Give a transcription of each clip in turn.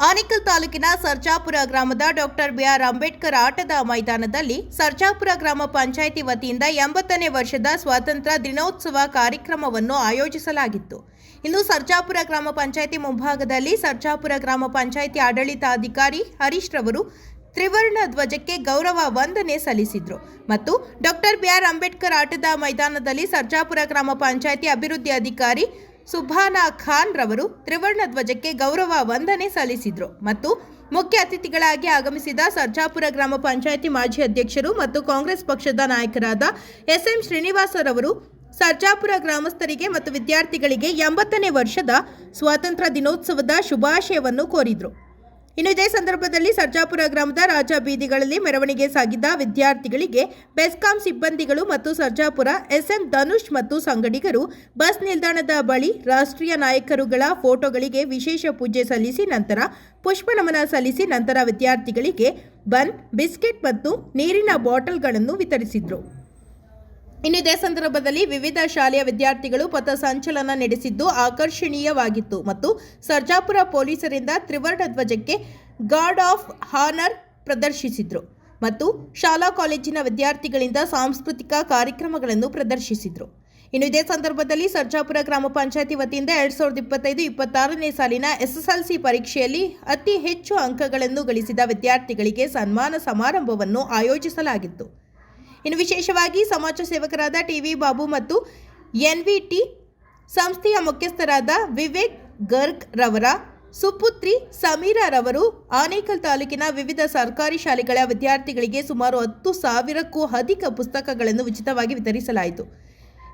ಆನೇಕಲ್ ತಾಲೂಕಿನ ಸರ್ಜಾಪುರ ಗ್ರಾಮದ doctor B R Ambedkar ಆಟದ ಮೈದಾನದಲ್ಲಿ ಸರ್ಜಾಪುರ ಗ್ರಾಮ ಪಂಚಾಯಿತಿ ವತಿಯಿಂದ 80ನೇ ವರ್ಷದ ಸ್ವಾತಂತ್ರ್ಯ ದಿನೋತ್ಸವ ಕಾರ್ಯಕ್ರಮವನ್ನು ಆಯೋಜಿಸಲಾಗಿತ್ತು. ಇಂದು ಸರ್ಜಾಪುರ ಗ್ರಾಮ ಪಂಚಾಯಿತಿ ಮುಂಭಾಗದಲ್ಲಿ ಸರ್ಜಾಪುರ ಗ್ರಾಮ ಪಂಚಾಯಿತಿ ಆಡಳಿತಾಧಿಕಾರಿ ಹರೀಶ್ ರವರು ತ್ರಿವರ್ಣ ಧ್ವಜಕ್ಕೆ ಗೌರವ ವಂದನೆ ಸಲ್ಲಿಸಿದರು ಮತ್ತು ಡಾಕ್ಟರ್ ಬಿಆರ್ ಅಂಬೇಡ್ಕರ್ ಆಟದ ಮೈದಾನದಲ್ಲಿ ಸರ್ಜಾಪುರ ಗ್ರಾಮ ಪಂಚಾಯಿತಿ ಅಭಿವೃದ್ಧಿ ಅಧಿಕಾರಿ ಸುಭಾನಾ ಖಾನ್ ರವರು ತ್ರಿವರ್ಣ ಧ್ವಜಕ್ಕೆ ಗೌರವ ವಂದನೆ ಸಲ್ಲಿಸಿದರು ಮತ್ತು ಮುಖ್ಯ ಅತಿಥಿಗಳಾಗಿ ಆಗಮಿಸಿದ ಸರ್ಜಾಪುರ ಗ್ರಾಮ ಪಂಚಾಯಿತಿ ಮಾಜಿ ಅಧ್ಯಕ್ಷರು ಮತ್ತು ಕಾಂಗ್ರೆಸ್ ಪಕ್ಷದ ನಾಯಕರಾದ ಎಸ್ಎಂ ಶ್ರೀನಿವಾಸ ರವರು ಸರ್ಜಾಪುರ ಗ್ರಾಮಸ್ಥರಿಗೆ ಮತ್ತು ವಿದ್ಯಾರ್ಥಿಗಳಿಗೆ 80ನೇ ವರ್ಷದ ಸ್ವಾತಂತ್ರ್ಯ ದಿನೋತ್ಸವದ ಶುಭಾಶಯವನ್ನು ಕೋರಿದರು. ಇನ್ನು ಇದೇ ಸಂದರ್ಭದಲ್ಲಿ ಸರ್ಜಾಪುರ ಗ್ರಾಮದ ರಾಜ ಬೀದಿಗಳಲ್ಲಿ ಮೆರವಣಿಗೆ ಸಾಗಿದ್ದ ವಿದ್ಯಾರ್ಥಿಗಳಿಗೆ ಬೆಸ್ಕಾಂ ಸಿಬ್ಬಂದಿಗಳು ಮತ್ತು ಸರ್ಜಾಪುರ ಎಸ್ಎಂ ಧನುಷ್ ಮತ್ತು ಸಂಗಡಿಗರು ಬಸ್ ನಿಲ್ದಾಣದ ಬಳಿ ರಾಷ್ಟ್ರೀಯ ನಾಯಕರುಗಳ ಫೋಟೋಗಳಿಗೆ ವಿಶೇಷ ಪೂಜೆ ಸಲ್ಲಿಸಿ ನಂತರ ಪುಷ್ಪನಮನ ಸಲ್ಲಿಸಿ ನಂತರ ವಿದ್ಯಾರ್ಥಿಗಳಿಗೆ ಬನ್, ಬಿಸ್ಕೆಟ್ ಮತ್ತು ನೀರಿನ ಬಾಟಲ್ಗಳನ್ನು ವಿತರಿಸಿದರು. ಇನ್ನು ಇದೇ ಸಂದರ್ಭದಲ್ಲಿ ವಿವಿಧ ಶಾಲೆಯ ವಿದ್ಯಾರ್ಥಿಗಳು ಪಥಸಂಚಲನ ನಡೆಸಿದ್ದು ಆಕರ್ಷಣೀಯವಾಗಿತ್ತು ಮತ್ತು ಸರ್ಜಾಪುರ ಪೊಲೀಸರಿಂದ ತ್ರಿವರ್ಣ ಧ್ವಜಕ್ಕೆ ಗಾರ್ಡ್ ಆಫ್ ಹಾನರ್ ಪ್ರದರ್ಶಿಸಿದರು ಮತ್ತು ಶಾಲಾ ಕಾಲೇಜಿನ ವಿದ್ಯಾರ್ಥಿಗಳಿಂದ ಸಾಂಸ್ಕೃತಿಕ ಕಾರ್ಯಕ್ರಮಗಳನ್ನು ಪ್ರದರ್ಶಿಸಿದರು. ಇನ್ನು ಇದೇ ಸಂದರ್ಭದಲ್ಲಿ ಸರ್ಜಾಪುರ ಗ್ರಾಮ ಪಂಚಾಯಿತಿ ವತಿಯಿಂದ 2025-26ನೇ ಸಾಲಿನ ಎಸ್ಎಸ್ಎಲ್ಸಿ ಪರೀಕ್ಷೆಯಲ್ಲಿ ಅತಿ ಹೆಚ್ಚು ಅಂಕಗಳನ್ನು ಗಳಿಸಿದ ವಿದ್ಯಾರ್ಥಿಗಳಿಗೆ ಸನ್ಮಾನ ಸಮಾರಂಭವನ್ನು ಆಯೋಜಿಸಲಾಗಿತ್ತು. ಇನ್ನು ವಿಶೇಷವಾಗಿ ಸಮಾಜ ಸೇವಕರಾದ ಟಿವಿ ಬಾಬು ಮತ್ತು ಎನ್ವಿಟಿ ಸಂಸ್ಥೆಯ ಮುಖ್ಯಸ್ಥರಾದ ವಿವೇಕ್ ಗರ್ಗ್ ರವರ ಸುಪುತ್ರಿ ಸಮೀರಾ ರವರು ಆನೇಕಲ್ ತಾಲೂಕಿನ ವಿವಿಧ ಸರ್ಕಾರಿ ಶಾಲೆಗಳ ವಿದ್ಯಾರ್ಥಿಗಳಿಗೆ ಸುಮಾರು 10,000ಕ್ಕೂ ಅಧಿಕ ಪುಸ್ತಕಗಳನ್ನು ಉಚಿತವಾಗಿ ವಿತರಿಸಲಾಯಿತು.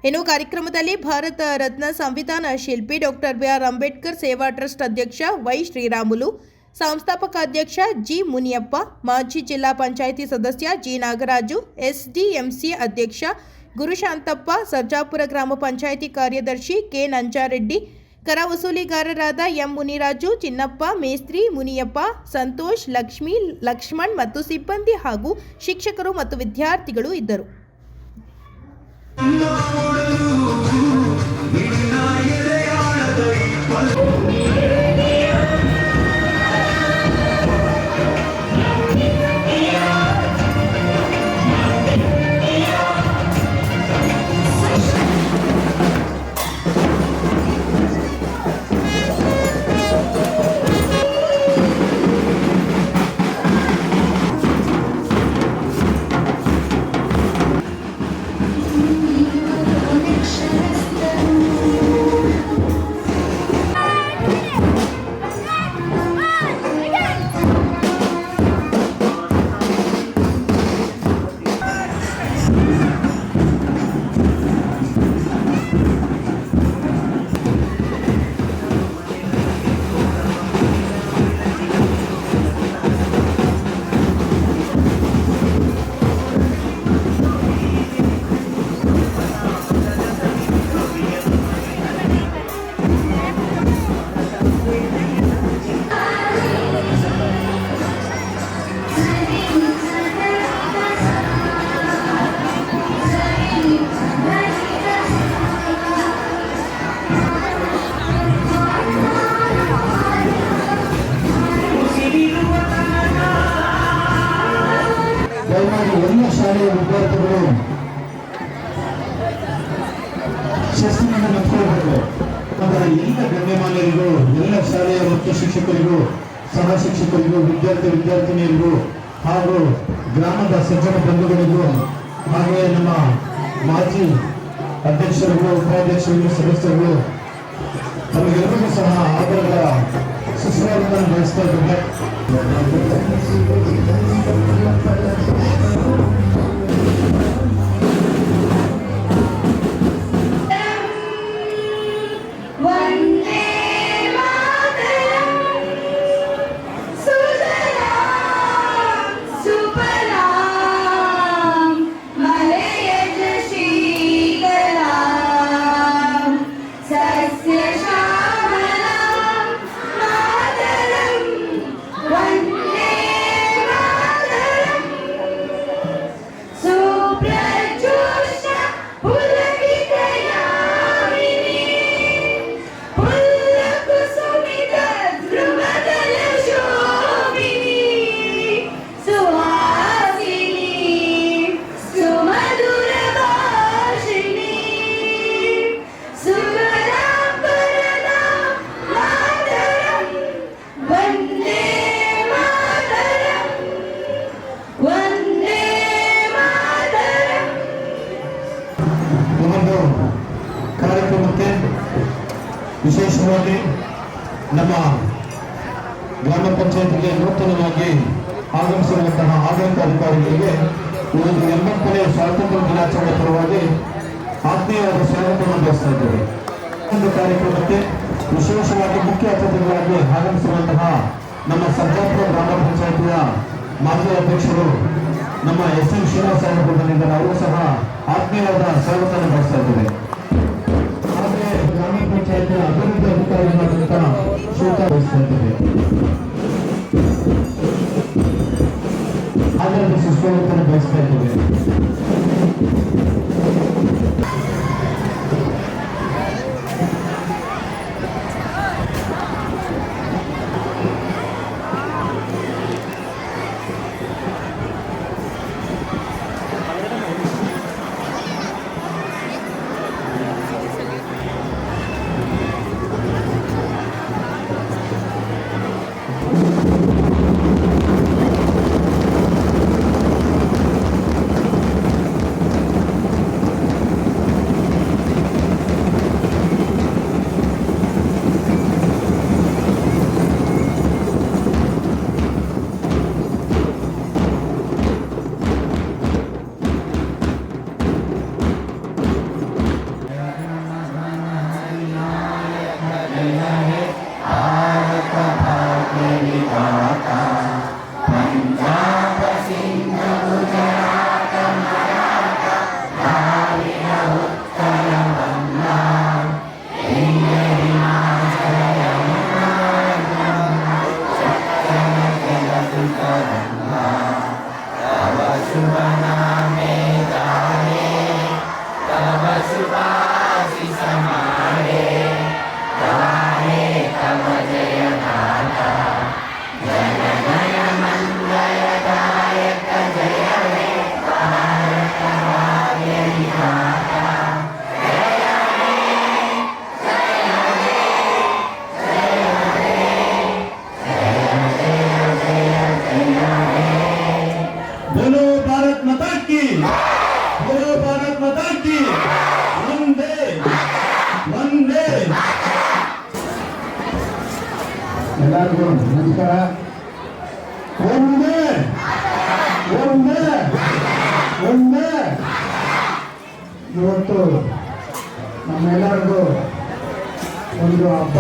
ಇನ್ನು ಕಾರ್ಯಕ್ರಮದಲ್ಲಿ ಭಾರತ ರತ್ನ ಸಂವಿಧಾನ ಶಿಲ್ಪಿ ಡಾಕ್ಟರ್ ಬಿಆರ್ ಅಂಬೇಡ್ಕರ್ ಸೇವಾ ಟ್ರಸ್ಟ್ ಅಧ್ಯಕ್ಷ ವೈ ಶ್ರೀರಾಮುಲು, ಸಂಸ್ಥಾಪಕ ಅಧ್ಯಕ್ಷ ಜಿ ಮುನಿಯಪ್ಪ, ಮಾಜಿ ಜಿಲ್ಲಾ ಪಂಚಾಯಿತಿ ಸದಸ್ಯ ಜಿ ನಾಗರಾಜು, ಎಸ್ಡಿಎಂಸಿ ಅಧ್ಯಕ್ಷ ಗುರುಶಾಂತಪ್ಪ, ಸರ್ಜಾಪುರ ಗ್ರಾಮ ಪಂಚಾಯಿತಿ ಕಾರ್ಯದರ್ಶಿ ಕೆ ನಂಜಾರೆಡ್ಡಿ, ಕರ ವಸೂಲಿಗಾರರಾದ ಎಂ ಮುನಿರಾಜು, ಚಿನ್ನಪ್ಪ, ಮೇಸ್ತ್ರಿ, ಮುನಿಯಪ್ಪ, ಸಂತೋಷ್, ಲಕ್ಷ್ಮಿ, ಲಕ್ಷ್ಮಣ್ ಮತ್ತು ಸಿಬ್ಬಂದಿ ಹಾಗೂ ಶಿಕ್ಷಕರು ಮತ್ತು ವಿದ್ಯಾರ್ಥಿಗಳು ಇದ್ದರು. ಎಲ್ಲ ಶಾಲೆಯ ವಿದ್ಯಾರ್ಥಿಗಳು ಶಿಸ್ತನ್ನು ನಡೆಸಿಕೊಳ್ಳಬೇಕು. ಅಂದರೆ ಎಲ್ಲ ಗಣ್ಯಮಾನ್ಯರಿಗೂ, ಎಲ್ಲ ಶಾಲೆಯ ಮುಖ್ಯ ಶಿಕ್ಷಕರಿಗೂ, ಸಹ ಶಿಕ್ಷಕರಿಗೂ, ವಿದ್ಯಾರ್ಥಿನಿಯರಿಗೂ ಹಾಗೂ ಗ್ರಾಮದ ಸಜ್ಜನ ಬಂಧುಗಳಿಗೂ ಹಾಗೆಯೇ ನಮ್ಮ ಮಾಜಿ ಅಧ್ಯಕ್ಷರಿಗೂ, ಉಪಾಧ್ಯಕ್ಷರಿಗೂ, ಸದಸ್ಯರಿಗೂ ತಮಗೆಲ್ಲರಿಗೂ ಸಹ ಆದರದ ಸುಸ್ವಾಗತವನ್ನು ಬಯಸ್ತಾ ಇದ್ದಾರೆ. ಗ್ರಾಮ ಪಂಚಾಯತ್ಗೆ ನೂತನವಾಗಿ ಆಗಮಿಸಿರುವಂತಹ ಆಡಳಿತ ಅಧಿಕಾರಿಗಳಿಗೆ ಇವತ್ತು 80ನೇ ಸ್ವಾತಂತ್ರ್ಯ ದಿನಾಚರಣೆ ಪರವಾಗಿ ಆತ್ಮೀಯವಾದ ಸ್ವಾಗತವನ್ನು ಬಯಸ್ತಾ ಇದ್ದೇವೆ. ಒಂದು ಕಾರ್ಯಕ್ರಮಕ್ಕೆ ವಿಶೇಷವಾಗಿ ಮುಖ್ಯ ಅತಿಥಿಗಳಾಗಿ ಆಗಮಿಸಿರುವಂತಹ ನಮ್ಮ ಸರ್ಜಾಪುರ ಗ್ರಾಮ ಪಂಚಾಯತಿಯ ಮಾಜಿ ಅಧ್ಯಕ್ಷರು ನಮ್ಮ ಎಸ್ ಎಂ ಶ್ರೀನಿವಾಸ ಸಾಹೇಬರಿಂದ ನಾವು ಸಹ ಆತ್ಮೀಯವಾದ ಸ್ವಾಗತವನ್ನು ಬಯಸ್ತಾ ಇದ್ದೇವೆ. ಹಾಗೆ ಗ್ರಾಮ ಪಂಚಾಯತಿಯ ಅಭಿವೃದ್ಧಿ ಅಧಿಕಾರಿಗಳಾದಂತಹ ಶ್ವೇತಾ ಬಯಸ್ತಾ ಇದ್ದೇವೆ. ಆಡಳಿತ ಸುಸ್ವಾಗತವನ್ನು ಬಯಸ್ತಾ ಇದ್ದೇವೆ. ಎಲ್ಲರಿಗೂ ನಮಸ್ಕಾರ. ಒಂದೇ ಇವತ್ತು ನಮ್ಮೆಲ್ಲರಿಗೂ ಒಂದು ಹಬ್ಬ.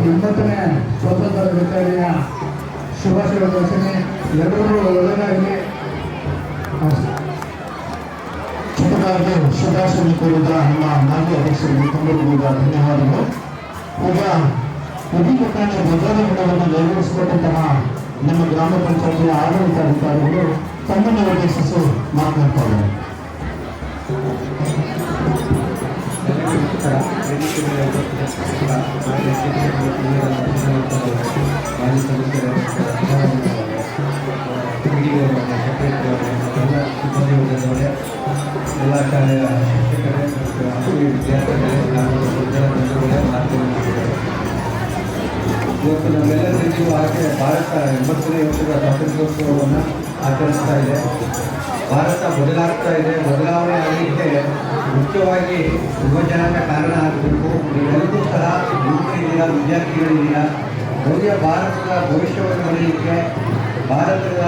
80ನೇ ಸ್ವಾತಂತ್ರ್ಯ ದಿನಾಚರಣೆಯ ಶುಭಾಶಯ ದರ್ಶನೆ ಎಲ್ಲರೂ ಒಳ್ಳೆಯದಾಗಲಿ. ಚಿಕ್ಕದಾಗಿ ಶುಭಾಶಯ ಕೋರಿದ ನಮ್ಮ ಮಾಜಿ ಅಧ್ಯಕ್ಷರಿಗೆ ತುಂಬರಿಗೂ ಧನ್ಯವಾದಗಳು. ಈಗ ಅಧಿಕೃತ ಧ್ವಜಾರೋಹಣವನ್ನು ನೆರವೇರಿಸಿಕೊಟ್ಟಂತಹ ನಮ್ಮ ಗ್ರಾಮ ಪಂಚಾಯತಿಯ ಆಡಳಿತಾಧಿಕಾರಿಗಳು ತಮ್ಮನ್ನು ಉದ್ದೇಶಿಸಿ ಮಾತನಾಡ್ತಾರೆ. ಮಾಜಿ ಸದಸ್ಯರ ಎಲ್ಲ ಶಾಲೆಯ ಶಿಕ್ಷಕರೇ ಮತ್ತು ವಿದ್ಯಾರ್ಥಿಗಳೇ ಇವತ್ತು ನಮ್ಮೆಲ್ಲರಿಗೂ ಹಾಗೆ ಭಾರತ 80ನೇ ವರ್ಷದ ಸ್ವಾತಂತ್ರ್ಯೋತ್ಸವವನ್ನು ಆಚರಿಸ್ತಾ ಇದೆ. ಭಾರತ ಬದಲಾಗ್ತಾ ಇದೆ. ಬದಲಾವಣೆ ಆಗಲಿಕ್ಕೆ ಮುಖ್ಯವಾಗಿ ಯುವ ಜನಾಂಗ ಕಾರಣ ಆಗಬೇಕು. ನೀವೆಲ್ಲರೂ ಸಹ ಯುವಕರಿದ್ದೀರಾ, ವಿದ್ಯಾರ್ಥಿಗಳಿದ್ದೀರಾ. ಭವ್ಯ ಭಾರತದ ಭವಿಷ್ಯವನ್ನು ಬರೆಯಲಿಕ್ಕೆ, ಭಾರತದ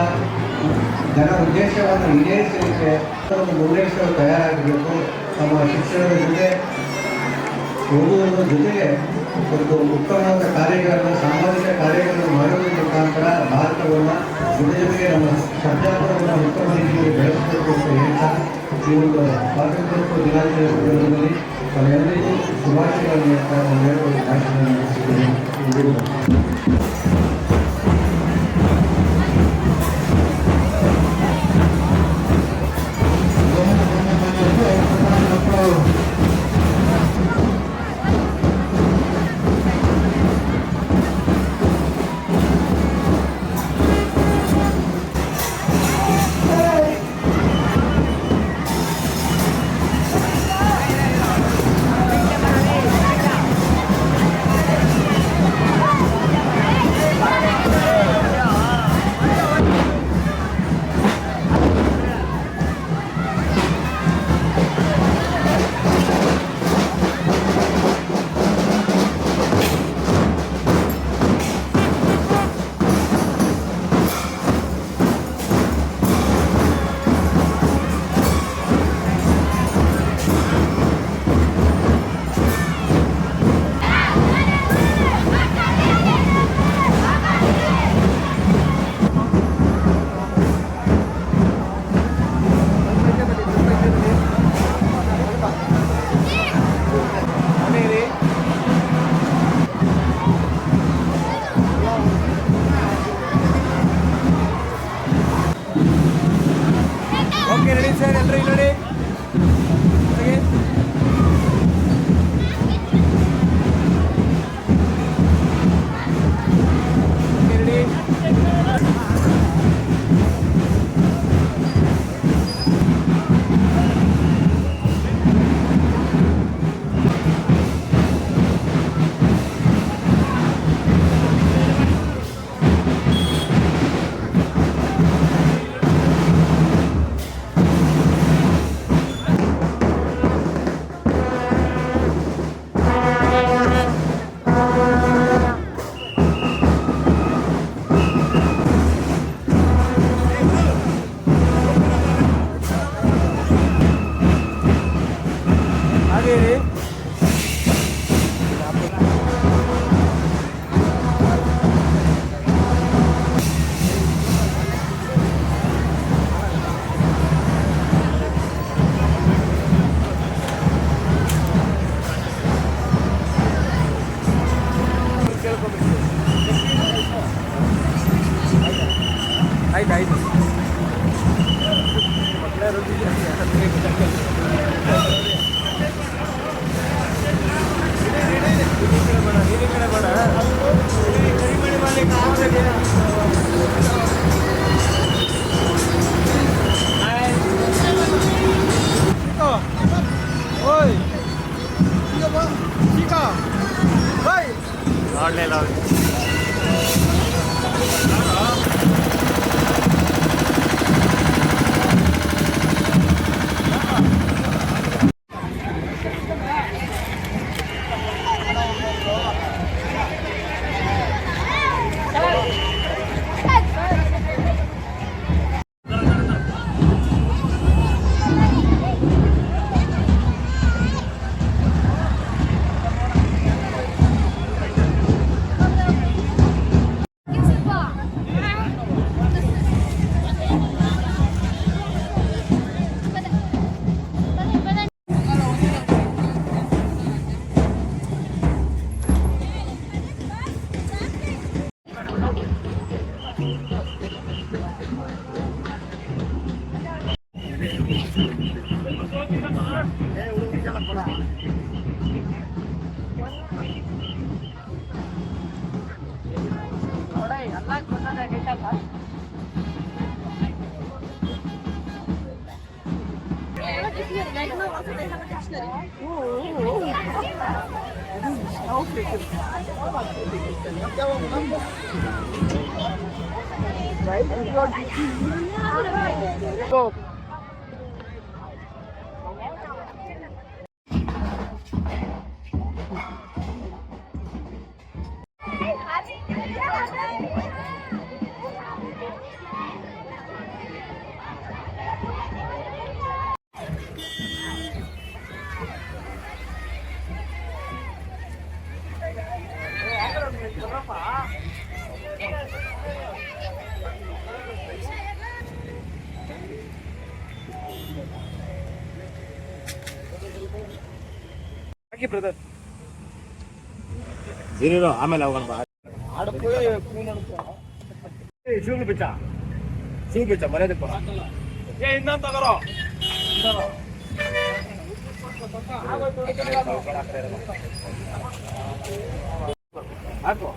ಜನ ಉದ್ದೇಶವನ್ನು ಈಡೇರಿಸಲಿಕ್ಕೆ ಒಂದು ಮುನ್ನಡೆಸಲು ತಯಾರಾಗಬೇಕು. ನಮ್ಮ ಶಿಕ್ಷಣದ ಜೊತೆ ಓದುವುದರ ಜೊತೆಗೆ ಒಂದು ಉತ್ತಮವಾದ ಕಾರ್ಯಗಳನ್ನು, ಸಾಮಾಜಿಕ ಕಾರ್ಯಗಳನ್ನು ಮಾಡುವುದರ ಮುಖಾಂತರ ಭಾರತವನ್ನು ಜೊತೆಗೆ ನಮ್ಮ ಸರ್ಜಾಪುರವನ್ನು ಉತ್ತಮ ರೀತಿಯಲ್ಲಿ ಬೆಳೆಸಬೇಕು ಅಂತ ಹೇಳ್ತಾ ಈ ಒಂದು ಸ್ವಾತಂತ್ರ್ಯೋತ್ಸವ ದಿನಾಚರಣೆ ಸಂದರ್ಭದಲ್ಲಿ ನಾವೆಲ್ಲರಿಗೂ ಶುಭಾಶಯಗಳನ್ನು ಹೇಳ್ತಾ ನಾನು ಹೇಳುವ ಭಾಷಣ ನಡೆಸಿದ್ದೇನೆ. ಆಯ್ತು ಬ್ರದರ್ ಏನಿರೋ ಆಮೇಲೆ ಹೋಗೋಣ ಬಾ ಶೂಗಳು ಬಿಚ್ಚ ಮರ್ಯಾದಪ್ಪ ಏ ಇನ್ನೊಂದು ತಗೋರೋ ಹಾಕು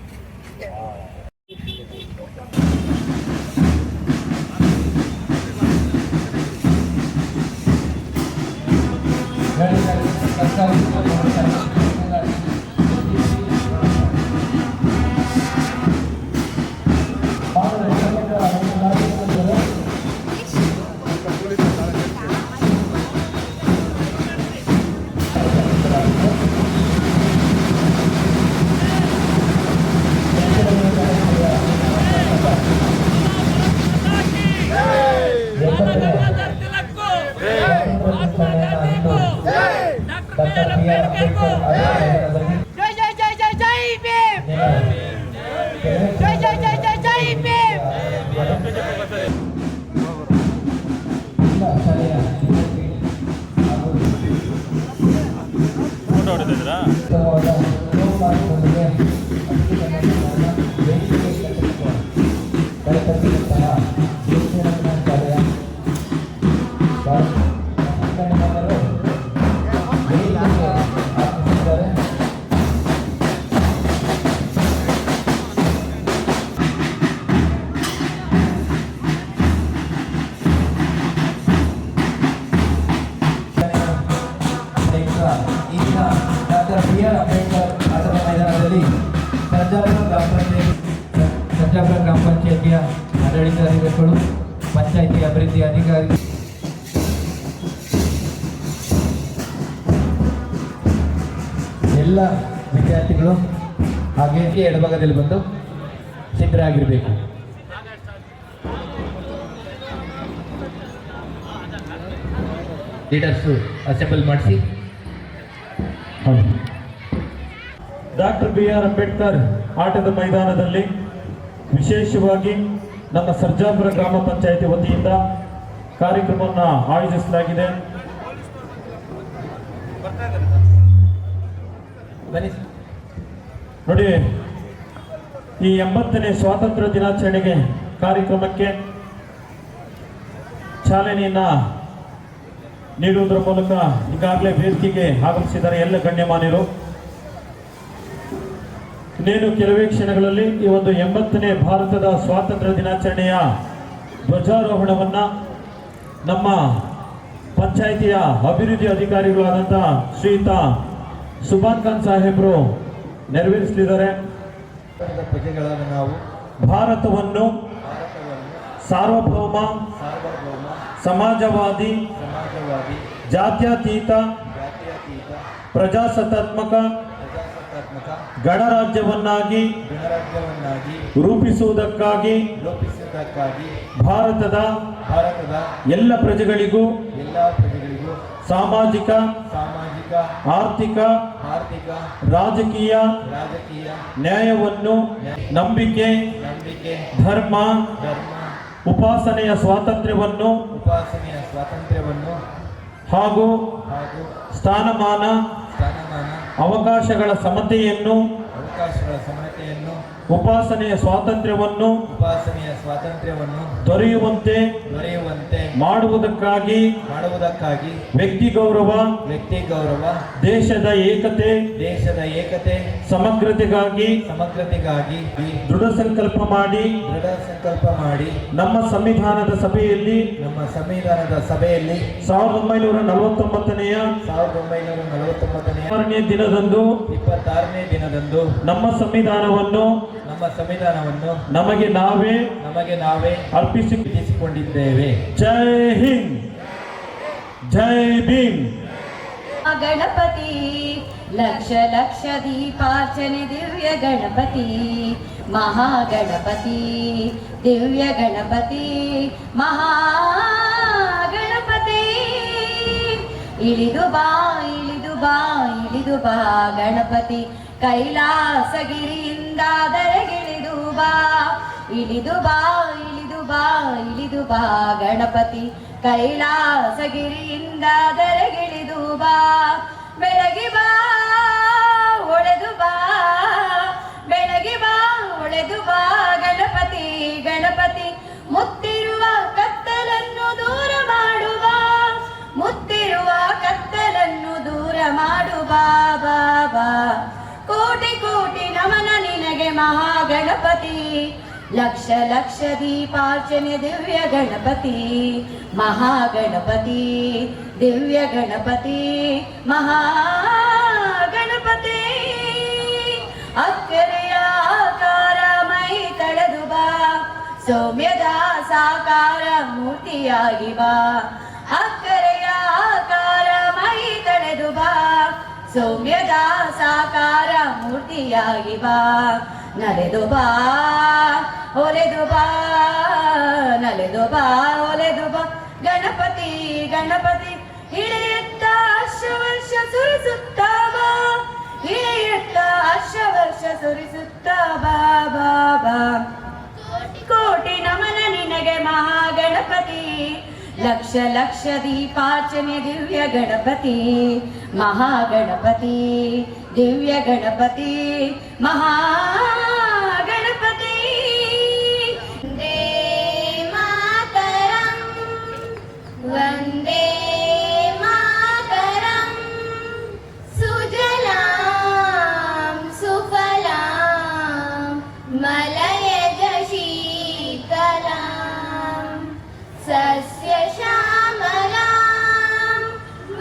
ಸರ್ಜಾಪುರ ಗ್ರಾಮ ಪಂಚಾಯಿತಿಯ ಆಡಳಿತಾಧಿಕಾರಿಗಳು, ಪಂಚಾಯಿತಿ ಅಭಿವೃದ್ಧಿ ಅಧಿಕಾರಿ, ಎಲ್ಲ ವಿದ್ಯಾರ್ಥಿಗಳು ಹಾಗೆ ಎಡಭಾಗದಲ್ಲಿ ಬಂದು ಸಿದ್ಧರಾಗಿರಬೇಕು. ಲೀಡರ್ಸು ಅಸೆಂಬಲ್ ಮಾಡಿಸಿ. Doctor B R. ಅಂಬೇಡ್ಕರ್ ಆಟದ ಮೈದಾನದಲ್ಲಿ ವಿಶೇಷವಾಗಿ ನಮ್ಮ ಸರ್ಜಾಪುರ ಗ್ರಾಮ ಪಂಚಾಯಿತಿ ವತಿಯಿಂದ ಕಾರ್ಯಕ್ರಮವನ್ನು ಆಯೋಜಿಸಲಾಗಿದೆ. ನೋಡಿ, ಈ 80ನೇ ಸ್ವಾತಂತ್ರ್ಯ ದಿನಾಚರಣೆಗೆ ಕಾರ್ಯಕ್ರಮಕ್ಕೆ ಚಾಲನೆಯನ್ನು ನೀಡುವುದರ ಮೂಲಕ ಈಗಾಗಲೇ ವೇದಿಕೆಗೆ ಆಗಮಿಸಿದ್ದಾರೆ ಎಲ್ಲ ಗಣ್ಯಮಾನ್ಯರು. ಇನ್ನೇನು ಕೆಲವೇ ಕ್ಷಣಗಳಲ್ಲಿ ಈ ಒಂದು 80ನೇ ಭಾರತದ ಸ್ವಾತಂತ್ರ್ಯ ದಿನಾಚರಣೆಯ ಧ್ವಜಾರೋಹಣವನ್ನು ನಮ್ಮ ಪಂಚಾಯಿತಿಯ ಅಭಿವೃದ್ಧಿ ಅಧಿಕಾರಿಗಳಾದಂಥ ಶ್ರೀಯುತ ಸುಭಾನ್ ಖಾನ್ ಸಾಹೇಬರು ನೆರವೇರಿಸಲಿದ್ದಾರೆ. ಪ್ರಜೆಗಳಾದ ನಾವು ಭಾರತವನ್ನು ಸಾರ್ವಭೌಮ ಸಮಾಜವಾದಿ ಜಾತ್ಯತೀತ ಪ್ರಜಾಸತ್ತಾತ್ಮಕ ಗಣರಾಜ್ಯವನ್ನಾಗಿ ರೂಪಿಸುವುದಕ್ಕಾಗಿ ಭಾರತದ ಎಲ್ಲ ಪ್ರಜೆಗಳಿಗೂ ಸಾಮಾಜಿಕ ಆರ್ಥಿಕ ರಾಜಕೀಯ ನ್ಯಾಯವನ್ನು ನಂಬಿಕೆ ಧರ್ಮ ಉಪಾಸನೆಯ ಸ್ವಾತಂತ್ರ್ಯವನ್ನು ಹಾಗೂ ಸ್ಥಾನಮಾನ ಅವಕಾಶಗಳ ಸಮತೆಯನ್ನು ಉಪಾಸನೆಯ ಸ್ವಾತಂತ್ರ್ಯವನ್ನು ದೊರೆಯುವಂತೆ ಮಾಡುವುದಕ್ಕಾಗಿ ವ್ಯಕ್ತಿ ಗೌರವ ದೇಶದ ಏಕತೆ ಸಮಗ್ರತೆಗಾಗಿ ದೃಢ ಸಂಕಲ್ಪ ಮಾಡಿ ನಮ್ಮ ಸಂವಿಧಾನದ ಸಭೆಯಲ್ಲಿ 1949ನೇ 26ನೇ ದಿನದಂದು ನಮ್ಮ ಸಂವಿಧಾನವನ್ನು ನಮಗೆ ನಾವೇ ಅರ್ಪಿಸಿಕೊಂಡಿದ್ದೇವೆ. ಜೈ ಹಿಂದ್, ಜೈ ಭೀಮ್. ಗಣಪತಿ ಲಕ್ಷ ಲಕ್ಷ ದೀಪಾರ್ಚನೆ ದಿವ್ಯ ಗಣಪತಿ ಮಹಾಗಣಪತಿ ದಿವ್ಯ ಗಣಪತಿ ಮಹಾಗಣಪತಿ ಇಳಿದು ಬಾ ಗಣಪತಿ ಕೈಲಾಸಗಿರಿಯಿಂದ ದರೆಗಿಳಿದು ಬಾ ಇಳಿದು ಬಾ ಗಣಪತಿ ಕೈಲಾಸಗಿರಿಯಿಂದ ದರೆಗಿಳಿದು ಬಾ ಬೆಳಗಿ ಬಾ ಒಳೆದು ಬಾ ಗಣಪತಿ ಮುತ್ತಿರುವ ಕತ್ತಲನ್ನು ದೂರ ಮಾಡುವ ಬಾ ಕೋಟಿ ನಮನ ನಿನಗೆ ಮಹಾಗಣಪತಿ ಲಕ್ಷ ಲಕ್ಷ ದೀಪಾರ್ಚನೆ ದಿವ್ಯ ಗಣಪತಿ ಮಹಾಗಣಪತಿ ದಿವ್ಯ ಗಣಪತಿ ಮಹಾಗಣಪತಿ ಅಕ್ಕರೆಯ ಆಕಾರ ಮೈ ತಳೆದು ಬಾ ಸೌಮ್ಯದ ಸಾಕಾರ ಮೂರ್ತಿಯಾಗಿ ಬಾ ಅಕ್ಕರೆಯ ಆಕಾರ ಮೈ ತಳೆದು ಬಾ ಸೌಮ್ಯದ ಸಾಕಾರ ಮೂರ್ತಿಯಾಗಿ ಬಾ ನಲೆದು ಬಾ ಒಲೆದು ಬಾ ಗಣಪತಿ ಇಳಿಯುತ್ತ ವರ್ಷ ಸುರಿಸುತ್ತಾ ಬಾ ಬಾ ಕೋಟಿ ನಮನ ನಿನಗೆ ಮಹಾಗಣಪತಿ ಲಕ್ಷ ಲಕ್ಷ ದೀಪಾರ್ಚನೆ ದಿವ್ಯ ಗಣಪತಿ ಮಹಾಗಣಪತಿ ದಿವ್ಯ ಗಣಪತಿ ಮಹಾಗಣಪತಿ ವಂದೇ ಮಾತರಂ ಸುಜಲಾಂ ಸುಫಲಾಂ ಮಲಯಜ ಶೀತಲಾಂ ಸಸ್ಯ ಶ್ಯಾಮಲಾಂ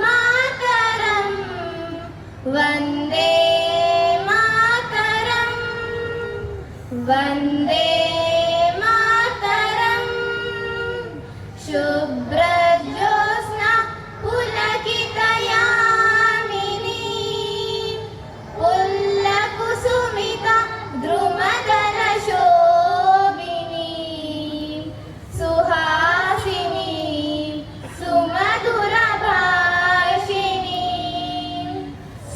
ಮಾತರಂ ವಂದೇ ಮಾತರಂ ವಂದೇ ಮಾತರಂ ಶುಭ್ರಜ್ಯೋತ್ಸ್ನಾ ಪುಲಕಿತಯಾಮಿನಿ ಪುಲ್ಲಕುಸುಮಿತ ದ್ರುಮದಲ ಶೋಭಿನಿ ಸುಹಾಸಿನಿ ಸುಮಧುರ ಭಾಷಿಣಿ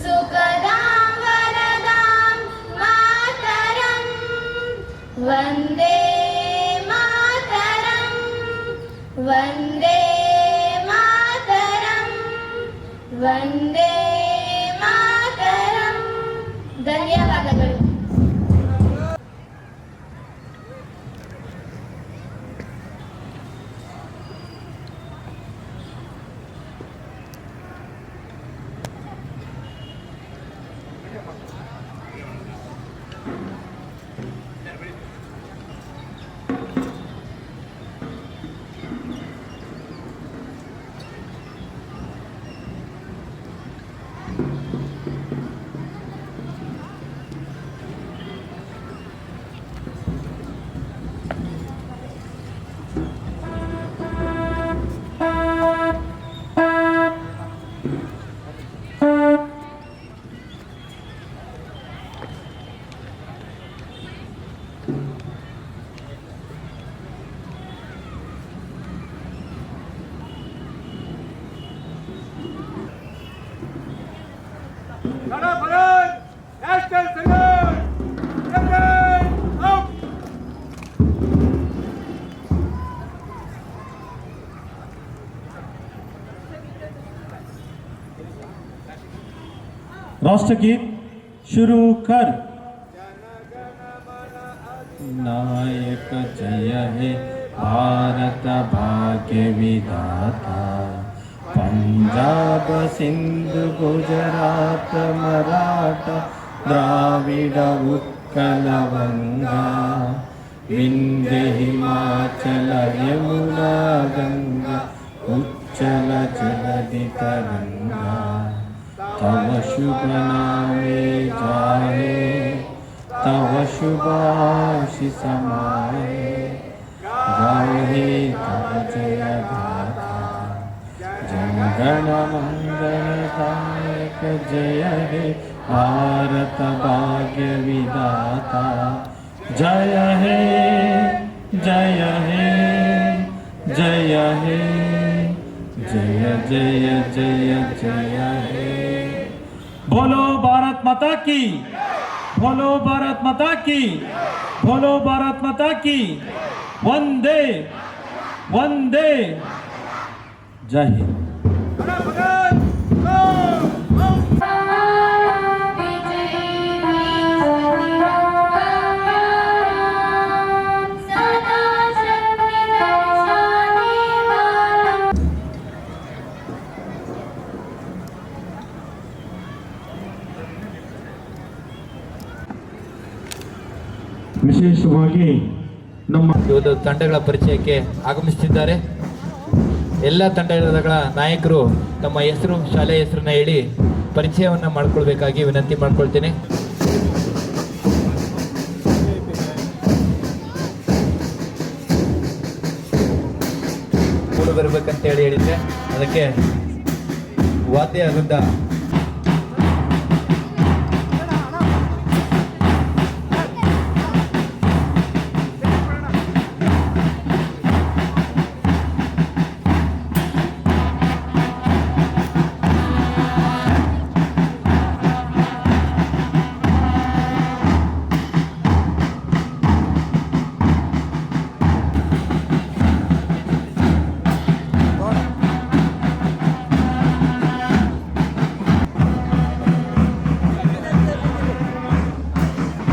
ಸುಖದಾಂ ವರದಾಂ ಮಾತರಂ ವಂದೇ ಮಾತರಂ ವಂದೇ ಮಾತರಂ ವಂದೇ ಮಾತರಂ. ಧನ್ಯವಾದಗಳು. राष्ट्रगीत शुरू कर। नायक जय हे भारत भाग्य विधाता, पंजाब सिंध गुजरात मराठा द्राविड उत्कल गंगा, विंध्य हिमाचल यमुना गंगा, उच्चल जलधि तरंगा। तव शुभ नामे जाहे, तव शुभाशिष समाए, गाहे तव जय गाथा। जन गण मंगलदायक जय हे भारत भाग्य विधाता, जय हे जय हे जय हे जय जय जय जय हे। बोलो भारत माता की, बोलो भारत माता की, बोलो भारत माता की। वंदे वंदे। जय हिंद। ವಿಶೇಷವಾಗಿ ನಮ್ಮ ಇವತ್ತು ತಂಡಗಳ ಪರಿಚಯಕ್ಕೆ ಆಗಮಿಸುತ್ತಿದ್ದಾರೆ. ಎಲ್ಲ ತಂಡಗಳ ನಾಯಕರು ತಮ್ಮ ಹೆಸರು, ಶಾಲೆಯ ಹೆಸರನ್ನ ಹೇಳಿ ಪರಿಚಯವನ್ನು ಮಾಡಿಕೊಳ್ಬೇಕಾಗಿ ವಿನಂತಿ ಮಾಡ್ಕೊಳ್ತೇನೆ. ಕೂಡು ಬರಬೇಕಂತ ಹೇಳಿದ್ರೆ ಅದಕ್ಕೆ ವಾದ್ಯ ವೃಂದ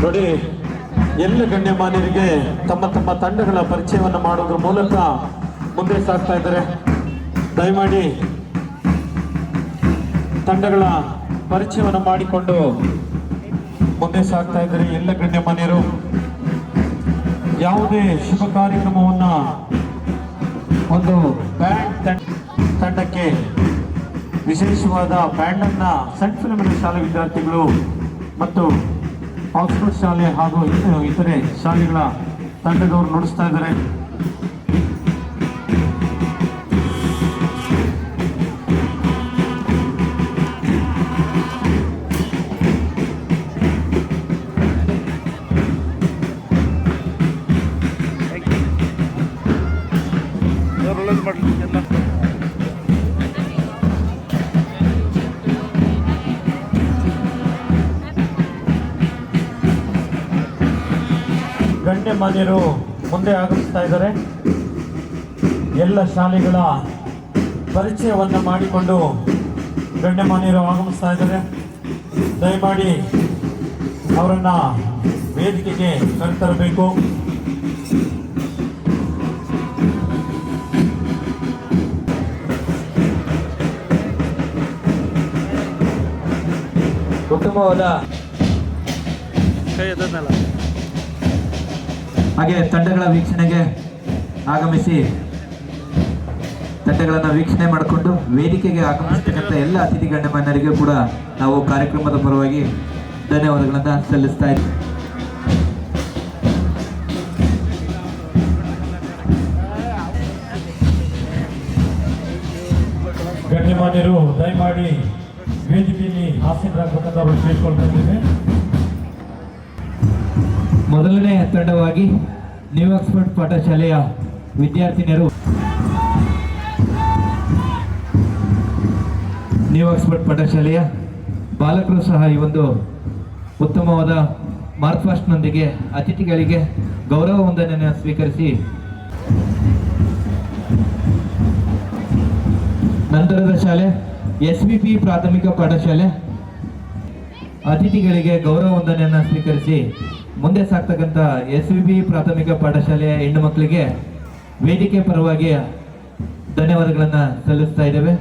ನೋಡಿ, ಎಲ್ಲ ಗಣ್ಯಮಾನ್ಯರಿಗೆ ತಮ್ಮ ತಮ್ಮ ತಂಡಗಳ ಪರಿಚಯವನ್ನು ಮಾಡೋದ್ರ ಮೂಲಕ ಮುಂದೆ ಸಾಗ್ತಾ ಇದ್ದಾರೆ. ದಯಮಾಡಿ ತಂಡಗಳ ಪರಿಚಯವನ್ನು ಮಾಡಿಕೊಂಡು ಮುಂದೆ ಸಾಗ್ತಾ ಇದ್ದಾರೆ. ಎಲ್ಲ ಗಣ್ಯಮಾನ್ಯರು ಯಾವುದೇ ಶುಭ ಕಾರ್ಯಕ್ರಮವನ್ನ ಒಂದು ಬ್ಯಾಂಡ್ ತಂಡಕ್ಕೆ ವಿಶೇಷವಾದ ಬ್ಯಾಂಡ್ ಅನ್ನ ಸೆಂಟ್ ಫಿಲಮಿನಾ ಶಾಲೆ ವಿದ್ಯಾರ್ಥಿಗಳು ಮತ್ತು ಆಕ್ಸ್ಫರ್ಡ್ ಶಾಲೆ ಹಾಗೂ ಇತರೆ ಶಾಲೆಗಳ ತಂಡದವರು ನುಡಿಸ್ತಾ ಇದ್ದಾರೆ. ಗಣ್ಯಮಾನ್ಯರು ಮುಂದೆ ಆಗಮಿಸ್ತಾ ಇದ್ದಾರೆ. ಎಲ್ಲ ಶಾಲೆಗಳ ಪರಿಚಯವನ್ನು ಮಾಡಿಕೊಂಡು ಗಣ್ಯಮಾನ್ಯರು ಆಗಮಿಸ್ತಾ ಇದ್ದಾರೆ. ದಯಮಾಡಿ ಅವರನ್ನ ವೇದಿಕೆಗೆ ಕರೆತರಬೇಕು. ಉತ್ತಮವಾದ ಹಾಗೆ ತಂಡಗಳ ವೀಕ್ಷಣೆಗೆ ಆಗಮಿಸಿ ತಂಡಗಳನ್ನು ವೀಕ್ಷಣೆ ಮಾಡಿಕೊಂಡು ವೇದಿಕೆಗೆ ಆಗಮಿಸತಕ್ಕಂಥ ಎಲ್ಲ ಅತಿಥಿ ಗಣ್ಯಮಾನ್ಯರಿಗೂ ಕೂಡ ನಾವು ಕಾರ್ಯಕ್ರಮದ ಪರವಾಗಿ ಧನ್ಯವಾದಗಳನ್ನು ಸಲ್ಲಿಸ್ತಾ ಇದ್ದೀವಿ. ಗಣ್ಯಮಾನ್ಯರು ದಯಮಾಡಿ ವೇದಿಕೆಯಲ್ಲಿ ಆಸೀನರಾಗಬೇಕಂತ ಅವರು ಕೇಳ್ಕೊಳ್ತಾ ಇದ್ದೇವೆ. ಮೊದಲನೇ ತಂಡವಾಗಿ ನ್ಯೂ ಆಕ್ಸ್ಫರ್ಡ್ ಪಾಠಶಾಲೆಯ ವಿದ್ಯಾರ್ಥಿನಿಯರು ನ್ಯೂ ಆಕ್ಸ್ಫರ್ಡ್ ಪಾಠಶಾಲೆಯ ಬಾಲಕರು ಸಹ ಈ ಒಂದು ಉತ್ತಮವಾದ ಮಾರ್ಕ್ ಪಾಸ್ಟ್ನೊಂದಿಗೆ ಅತಿಥಿಗಳಿಗೆ ಗೌರವ ವಂದನೆಯನ್ನು ಸ್ವೀಕರಿಸಿ ನಂತರದ ಶಾಲೆ SVP ಪ್ರಾಥಮಿಕ ಪಾಠಶಾಲೆ ಅತಿಥಿಗಳಿಗೆ ಗೌರವ ವಂದನೆಯನ್ನು ಸ್ವೀಕರಿಸಿ ಮುಂದೆ ಸಾಗ್ತಕ್ಕಂಥ SVB ಪ್ರಾಥಮಿಕ ಪಾಠಶಾಲೆಯ ಹೆಣ್ಣು ಮಕ್ಕಳಿಗೆ ವೇದಿಕೆ ಪರವಾಗಿ ಧನ್ಯವಾದಗಳನ್ನು ಸಲ್ಲಿಸ್ತಾ ಇದ್ದೇವೆ.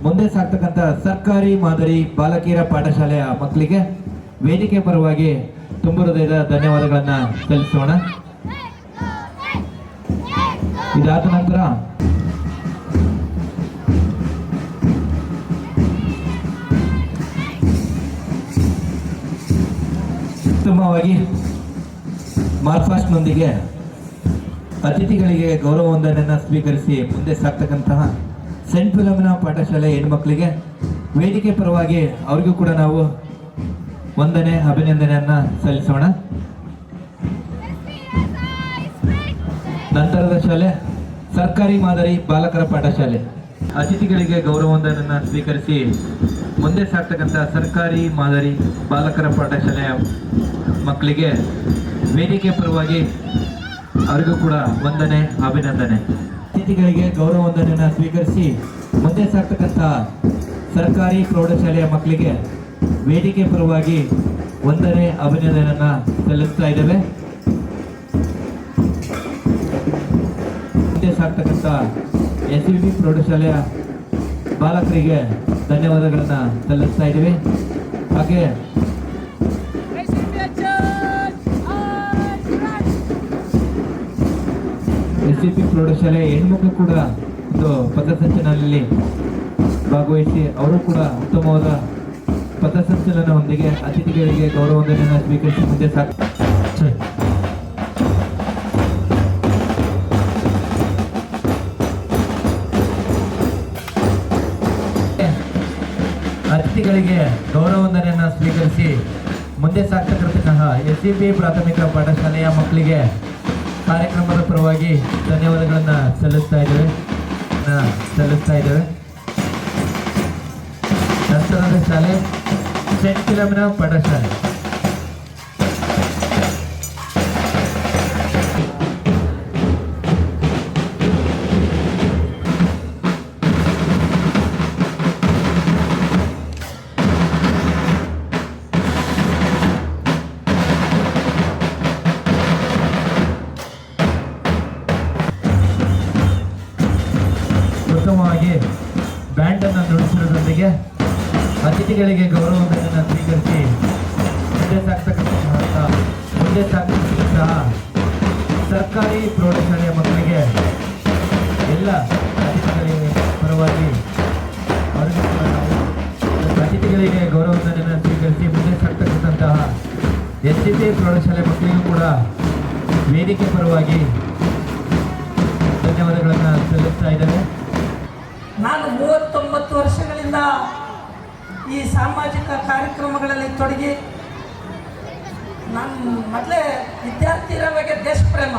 ಮುಂದೆ ಸಾಗ್ತಕ್ಕಂಥ ಸರ್ಕಾರಿ ಮಾದರಿ ಬಾಲಕಿಯರ ಪಾಠಶಾಲೆಯ ಮಕ್ಕಳಿಗೆ ವೇದಿಕೆ ಪರವಾಗಿ ತುಂಬ ಹೃದಯದ ಧನ್ಯವಾದಗಳನ್ನು ಸಲ್ಲಿಸೋಣ. ಇದಾದ ನಂತರ ಉತ್ತಮವಾಗಿ ಮಾರ್ಕ್ಫಾಸ್ಟ್ನೊಂದಿಗೆ ಅತಿಥಿಗಳಿಗೆ ಗೌರವ ವಂದನೆಯನ್ನು ಸ್ವೀಕರಿಸಿ ಮುಂದೆ ಸಾಗ್ತಕ್ಕಂತಹ ಸೆಂಟ್ ಫಿಲಮಿನಾ ಪಾಠಶಾಲೆ ಹೆಣ್ಮಕ್ಳಿಗೆ ವೇದಿಕೆ ಪರವಾಗಿ ಅವ್ರಿಗೂ ಕೂಡ ನಾವು ವಂದನೆ ಅಭಿನಂದನೆಯನ್ನು ಸಲ್ಲಿಸೋಣ. ನಂತರದ ಶಾಲೆ ಸರ್ಕಾರಿ ಮಾದರಿ ಬಾಲಕರ ಪಾಠಶಾಲೆ ಅತಿಥಿಗಳಿಗೆ ಗೌರವ ವಂದನೆಯನ್ನು ಸ್ವೀಕರಿಸಿ ಮುಂದೆ ಸಾಗ್ತಕ್ಕಂಥ ಸರ್ಕಾರಿ ಮಾದರಿ ಬಾಲಕರ ಪಾಠಶಾಲೆಯ ಮಕ್ಕಳಿಗೆ ವೇದಿಕೆ ಪರವಾಗಿ ಅವರಿಗೂ ಕೂಡ ವಂದನೆ ಅಭಿನಂದನೆ. ಅತಿಥಿಗಳಿಗೆ ಗೌರವ ವಂದನೆಯನ್ನು ಸ್ವೀಕರಿಸಿ ಮುಂದೆ ಸಾಗ್ತಕ್ಕಂಥ ಸರ್ಕಾರಿ ಪ್ರೌಢಶಾಲೆಯ ಮಕ್ಕಳಿಗೆ ವೇದಿಕೆ ಪರವಾಗಿ ವಂದನೆ ಅಭಿನಂದನೆಯನ್ನು ಸಲ್ಲಿಸ್ತಾ ಇದ್ದೇವೆ. ಮುಂದೆ ಸಾಗ್ತಕ್ಕಂಥ SVB ಪ್ರೌಢಶಾಲೆಯ ಬಾಲಕರಿಗೆ ಧನ್ಯವಾದಗಳನ್ನು ಸಲ್ಲಿಸ್ತಾ ಇದ್ದೀವಿ. ಹಾಗೆ SVB ಪ್ರೌಢಶಾಲೆಯ ಹೆಣ್ಮಕ್ಳು ಕೂಡ ಒಂದು ಪಥಸಂಚಲನದಲ್ಲಿ ಭಾಗವಹಿಸಿ ಅವರು ಕೂಡ ಉತ್ತಮವಾದ ಪಥಸಂಚಲನದೊಂದಿಗೆ ಅತಿಥಿಗಳಿಗೆ ಗೌರವ ವಂದನೆಯನ್ನು ಸ್ವೀಕರಿಸಿ ಮುಂದೆ ಅತಿಥಿಗಳಿಗೆ ಗೌರವ ವಂದನೆಯನ್ನು ಸ್ವೀಕರಿಸಿ ಮುಂದೆ ಸಾಗ್ತಕ್ಕಂತಹ SVB ಪ್ರಾಥಮಿಕ ಪಾಠಶಾಲೆಯ ಮಕ್ಕಳಿಗೆ ಕಾರ್ಯಕ್ರಮದ ಪರವಾಗಿ ಧನ್ಯವಾದಗಳನ್ನು ಸಲ್ಲಿಸ್ತಾ ಇದ್ದೇವೆ. ನಂತರದ ಶಾಲೆ ಸೆಂಟ್ ಫಿಲಮಿನಾ ಪಾಠಶಾಲೆ ಉತ್ತಮವಾಗಿ ಬ್ಯಾಂಡನ್ನು ನುಡಿಸಿರುವುದರೊಂದಿಗೆ ಅತಿಥಿಗಳಿಗೆ ಗೌರವ ವಂದನೆಯನ್ನು ಸ್ವೀಕರಿಸಿ ಮುಂದೆ ಸಾಗ್ತಕ್ಕಂತಹ ಸರ್ಕಾರಿ ಪ್ರೌಢಶಾಲೆಯ ಮಕ್ಕಳಿಗೆ ಎಲ್ಲ ಅತಿಥಿಗಳಿಗೆ ಪರವಾಗಿ ಅವರಿಗೂ ಕೂಡ ನಾವು ಅತಿಥಿಗಳಿಗೆ ಗೌರವ ವಂದನೆಯನ್ನು ಸ್ವೀಕರಿಸಿ ಮುಂದೆ ಸಾಗ್ತಕ್ಕಂತಹ SVB ಪ್ರೌಢಶಾಲೆ ಮಕ್ಕಳಿಗೂ ಕೂಡ ವೇದಿಕೆ ಪರವಾಗಿ ಧನ್ಯವಾದಗಳನ್ನು ಸಲ್ಲಿಸ್ತಾ ಇದ್ದೇವೆ. ನಾನು 39 ವರ್ಷಗಳಿಂದ ಈ ಸಾಮಾಜಿಕ ಕಾರ್ಯಕ್ರಮಗಳಲ್ಲಿ ತೊಡಗಿ ನಾನು ಮೊದಲೇ ವಿದ್ಯಾರ್ಥಿ ಇರುವಾಗ ದೇಶಪ್ರೇಮ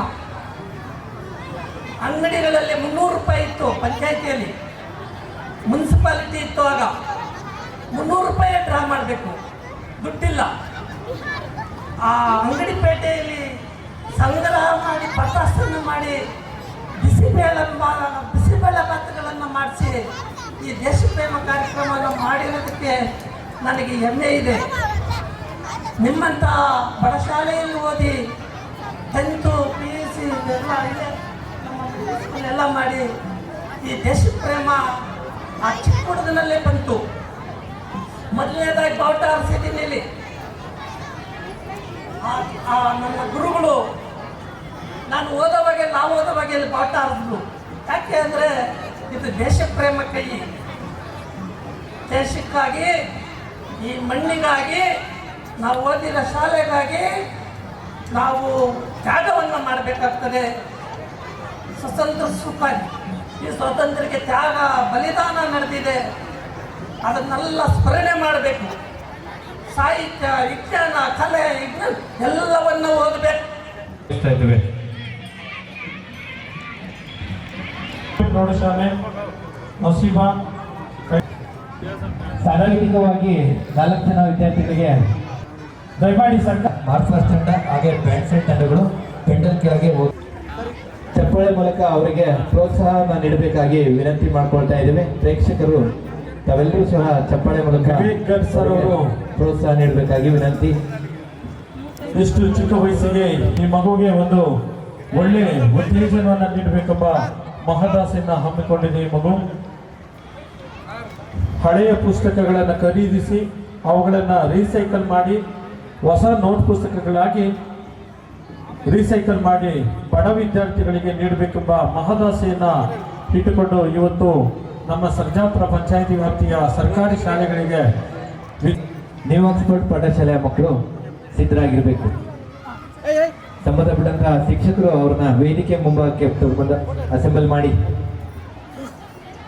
ಅಂಗಡಿಗಳಲ್ಲಿ 300 ರೂಪಾಯಿ ಇತ್ತು. ಪಂಚಾಯಿತಿಯಲ್ಲಿ ಮುನ್ಸಿಪಾಲಿಟಿ ಇತ್ತು. ಆಗ 300 ರೂಪಾಯಿ ಡ್ರಾ ಮಾಡಬೇಕು, ದುಡ್ಡಿಲ್ಲ. ಆ ಅಂಗಡಿ ಪೇಟೆಯಲ್ಲಿ ಸಂಗ್ರಹ ಮಾಡಿ ಪಟಾಸನ್ನು ಮಾಡಿ ಬಿಸಿಬೇಳೆ ಭಾತಗಳನ್ನು ಮಾಡಿಸಿ ಈ ದೇಶಪ್ರೇಮ ಕಾರ್ಯಕ್ರಮವನ್ನು ಮಾಡಿರೋದಕ್ಕೆ ನನಗೆ ಹೆಮ್ಮೆ ಇದೆ. ನಿಮ್ಮಂಥ ಬಡ ಶಾಲೆಯಲ್ಲಿ ಓದಿ 10th PUC ಎಲ್ಲ ಇದೆ ಎಲ್ಲ ಮಾಡಿ ಈ ದೇಶಪ್ರೇಮ ಆ ಚಿಕ್ಕ ಹುಡುಗನಲ್ಲೇ ಬಂತು. ಮೊದಲನೇದಾಗಿ ಬಾವುಟ ಸಿಟಿನಲ್ಲಿ ನನ್ನ ಗುರುಗಳು ನಾವು ಓದೋವಾಗೆ ಬಾವುಟ ಹಾರಿದ್ರು. ಯಾಕೆ ಅಂದರೆ ಇದು ದೇಶಪ್ರೇಮ ಕೈ. ದೇಶಕ್ಕಾಗಿ, ಈ ಮಣ್ಣಿಗಾಗಿ, ನಾವು ಓದಿದ ಶಾಲೆಗಾಗಿ ನಾವು ತ್ಯಾಗವನ್ನು ಮಾಡಬೇಕಾಗ್ತದೆ. ಸ್ವತಂತ್ರ ಸುಖ, ಈ ಸ್ವಾತಂತ್ರ್ಯಕ್ಕೆ ತ್ಯಾಗ ಬಲಿದಾನ ನಡೆದಿದೆ. ಅದನ್ನೆಲ್ಲ ಸ್ಮರಣೆ ಮಾಡಬೇಕು. ಸಾಹಿತ್ಯ, ವಿಜ್ಞಾನ, ಕಲೆ, ಎಲ್ಲವನ್ನು ಓದಬೇಕು. ಪ್ರೌಢಶಾಲೆ ನಸೀಬಾ ಸಾರ್ವಜನಿಕವಾಗಿ 4 ಜನ ವಿದ್ಯಾರ್ಥಿಗಳಿಗೆ ದಯಮಾಡಿ ಸರ್ಕಾರ ಮಾರ್ಕ್ಫಾಸ್ಟ್ ತಂಡ ಹಾಗೆ ಬ್ಯಾಂಡ್ ಸೆಟ್ ತಂಡಗಳು ಪೆಂಡಲ್ ಕೆಳಗೆ ಚಪ್ಪಾಳೆ ಮೂಲಕ ಅವರಿಗೆ ಪ್ರೋತ್ಸಾಹವನ್ನು ನೀಡಬೇಕಾಗಿ ವಿನಂತಿ ಮಾಡಿಕೊಳ್ತಾ ಇದ್ದೇವೆ. ಪ್ರೇಕ್ಷಕರು ತಾವೆಲ್ಲರೂ ಸಹ ಚಪ್ಪಾಳೆ ಮೂಲಕ ವಿವೇಕ್ ಗರ್ ಸರ್ ಅವರು ಪ್ರೋತ್ಸಾಹ ನೀಡಬೇಕಾಗಿ ವಿನಂತಿ. ಇಷ್ಟು ಚಿಕ್ಕ ವಯಸ್ಸಿಗೆ ಈ ಮಗುವಿಗೆ ಒಂದು ಒಳ್ಳೆ ಉತ್ತೇಜನವನ್ನು ನೀಡಬೇಕೆಂಬ ಮಹದಾಸೆಯನ್ನು ಹಮ್ಮಿಕೊಂಡಿದೆ ಈ ಮಗು. ಹಳೆಯ ಪುಸ್ತಕಗಳನ್ನು ಖರೀದಿಸಿ ಅವುಗಳನ್ನು ರೀಸೈಕಲ್ ಮಾಡಿ ಹೊಸ ನೋಟ್ ಪುಸ್ತಕಗಳಾಗಿ ರೀಸೈಕಲ್ ಮಾಡಿ ಬಡ ವಿದ್ಯಾರ್ಥಿಗಳಿಗೆ ನೀಡಬೇಕೆಂಬ ಮಹದಾಸೆಯನ್ನು ಇಟ್ಟುಕೊಂಡು ಇವತ್ತು ನಮ್ಮ ಸರ್ಜಾಪುರ ಪಂಚಾಯಿತಿ ವ್ಯಾಪ್ತಿಯ ಸರ್ಕಾರಿ ಶಾಲೆಗಳಿಗೆ ನ್ಯೂ ಆಕ್ಸ್ಫರ್ಡ್ ಪಾಠಶಾಲೆಯ ಮಕ್ಕಳು ಸಿದ್ಧರಾಗಿರಬೇಕು. ಸಂಬಂಧಪಟ್ಟಂತಹ ಶಿಕ್ಷಕರು ಅವ್ರನ್ನ ವೇದಿಕೆ ಮುಂಭಾಗಕ್ಕೆ ತಗೊಂಡು ಅಸೆಂಬಲ್ ಮಾಡಿ.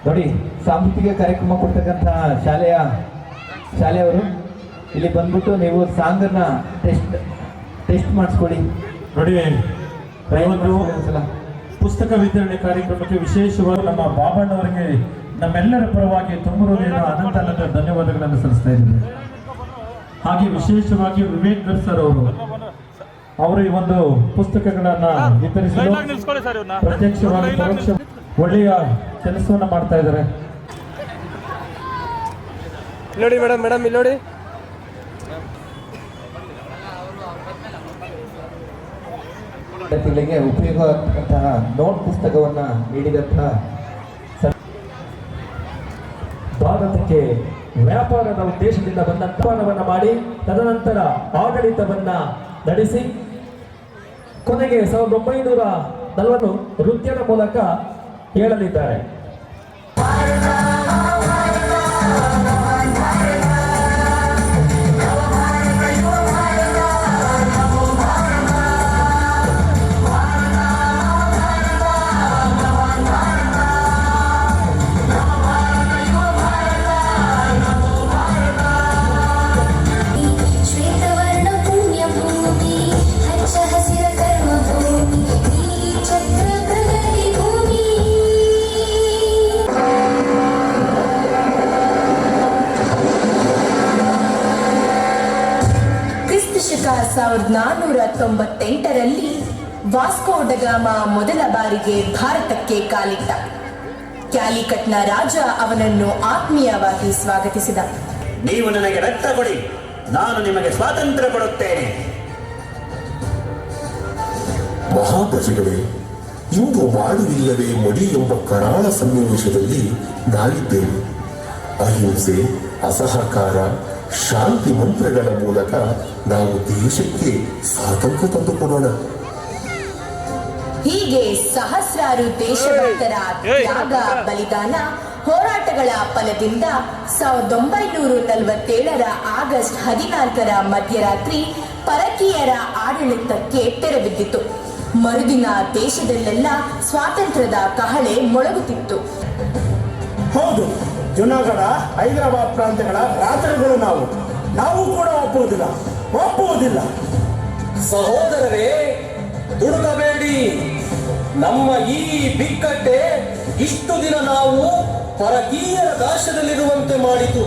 ನೋಡಿ, ಸಾಂಸ್ಕೃತಿಕ ಕಾರ್ಯಕ್ರಮ ಕೊಡ್ತಕ್ಕಂತಹ ಶಾಲೆಯವರು ಇಲ್ಲಿ ಬಂದ್ಬಿಟ್ಟು ನೀವು ಸಾಂಗನ್ನ ಟೆಸ್ಟ್ ಮಾಡಿಸ್ಕೊಳ್ಳಿ. ನೋಡಿ, ಒಂದು ಪುಸ್ತಕ ವಿತರಣೆ ಕಾರ್ಯಕ್ರಮಕ್ಕೆ ವಿಶೇಷವಾಗಿ ನಮ್ಮ ಬಾಬಣ್ಣವರಿಗೆ ನಮ್ಮೆಲ್ಲರ ಪರವಾಗಿ ತುಂಬುವುದೇನೋ ಅನಂತ ಧನ್ಯವಾದಗಳನ್ನು ಸಲ್ಲಿಸ್ತಾ ಇದ್ದೀವಿ. ಹಾಗೆ ವಿಶೇಷವಾಗಿ ವಿವೇಕ್ ಗರ್ ಸರ್ ಅವರು ಈ ಒಂದು ಪುಸ್ತಕಗಳನ್ನ ವಿತರಿಸಲು ಪ್ರತ್ಯಕ್ಷವಾಗಿ ಪರೋಕ್ಷ ಒಳ್ಳೆಯ ಕೆಲಸವನ್ನ ಮಾಡ್ತಾ ಇದ್ದಾರೆ. ನೋಡಿ ಮೇಡಮ್ ಇಲ್ಲಿ ನೋಡಿ. ವಿದ್ಯಾರ್ಥಿಗಳಿಗೆ ಉಪಯೋಗವಾದಂತಹ ನೋಟ್ ಪುಸ್ತಕವನ್ನ ನೀಡಿದಂತಹ ಭಾರತಕ್ಕೆ ವ್ಯಾಪಾರದ ಉದ್ದೇಶದಿಂದ ಬಂದ ನಿರ್ಮಾಣವನ್ನ ಮಾಡಿ ತದನಂತರ ಆಡಳಿತವನ್ನ ನಡೆಸಿ ಕೊನೆಗೆ 1940 ನೃತ್ಯದ ಮೂಲಕ ಹೇಳಲಿದ್ದಾರೆ. ಶಕ 1498ರಲ್ಲಿ ವಾಸ್ಕೋ ಡ ಗಾಮ ಮೊದಲ ಬಾರಿಗೆ ಭಾರತಕ್ಕೆ ಕಾಲಿಟ್ಟ. ಕ್ಯಾಲಿಕಟ್ನ ರಾಜ ಅವನನ್ನು ಆತ್ಮೀಯವಾಗಿ ಸ್ವಾಗತಿಸಿದ. ನೀವು ನನಗೆ ರಕ್ತ ಕೊಡಿ, ನಾನು ನಿಮಗೆ ಸ್ವಾತಂತ್ರ್ಯ ಕೊಡುತ್ತೇನೆ. ಮಹಾಪ್ರಜೆಗಳೇ, ಇಂದು ಮಾಡುವಿಲ್ಲವೇ ಮಡಿ ಎಂಬ ಕರಾಳ ಸನ್ನಿವೇಶದಲ್ಲಿ ನಾವಿದ್ದೇವೆ. ಅಹಿಂಸೆ, ಅಸಹಕಾರ, ಶಾಂತಿ ಮಂತ್ರಗಳ ಮೂಲಕ ನಾವು ದೇಶಕ್ಕೆ ಸ್ವಾತಂತ್ರ್ಯ ತಂದುಕೊಡೋಣ. ಹೀಗೆ ಸಹಸ್ರಾರು ದೇಶಭಕ್ತರ ತ್ಯಾಗ, ಬಲಿದಾನ, ಹೋರಾಟಗಳ ಫಲದಿಂದ 1947ರ ಆಗಸ್ಟ್ 14ರ ಮಧ್ಯರಾತ್ರಿ ಪರಕೀಯರ ಆಡಳಿತಕ್ಕೆ ತೆರೆಬಿದ್ದಿತು. ಮರುದಿನ ದೇಶದಲ್ಲೆಲ್ಲ ಸ್ವಾತಂತ್ರ್ಯದ ಕಹಳೆ ಮೊಳಗುತ್ತಿತ್ತು. ಹೌದು, ಜುನಾಗಢ, ಹೈದರಾಬಾದ್ ಪ್ರಾಂತ್ಯಗಳ ರಾಜರುಗಳು ನಾವು ಕೂಡ ಒಪ್ಪುವುದಿಲ್ಲ. ಸಹೋದರರೇ, ದುಡುಕಬೇಡಿ. ನಮ್ಮ ಈ ಬಿಕ್ಕಟ್ಟೆ ಇಷ್ಟು ದಿನ ನಾವು ಪರಕೀಯರ ದಾಸ್ಯದಲ್ಲಿರುವಂತೆ ಮಾಡಿತು.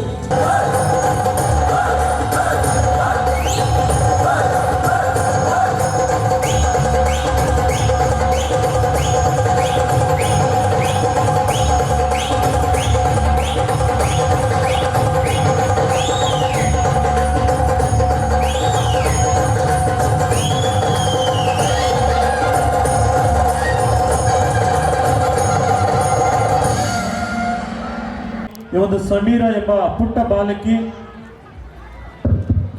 ಈ ಒಂದು ಸಮೀರ ಎಂಬ ಪುಟ್ಟ ಬಾಲಕಿ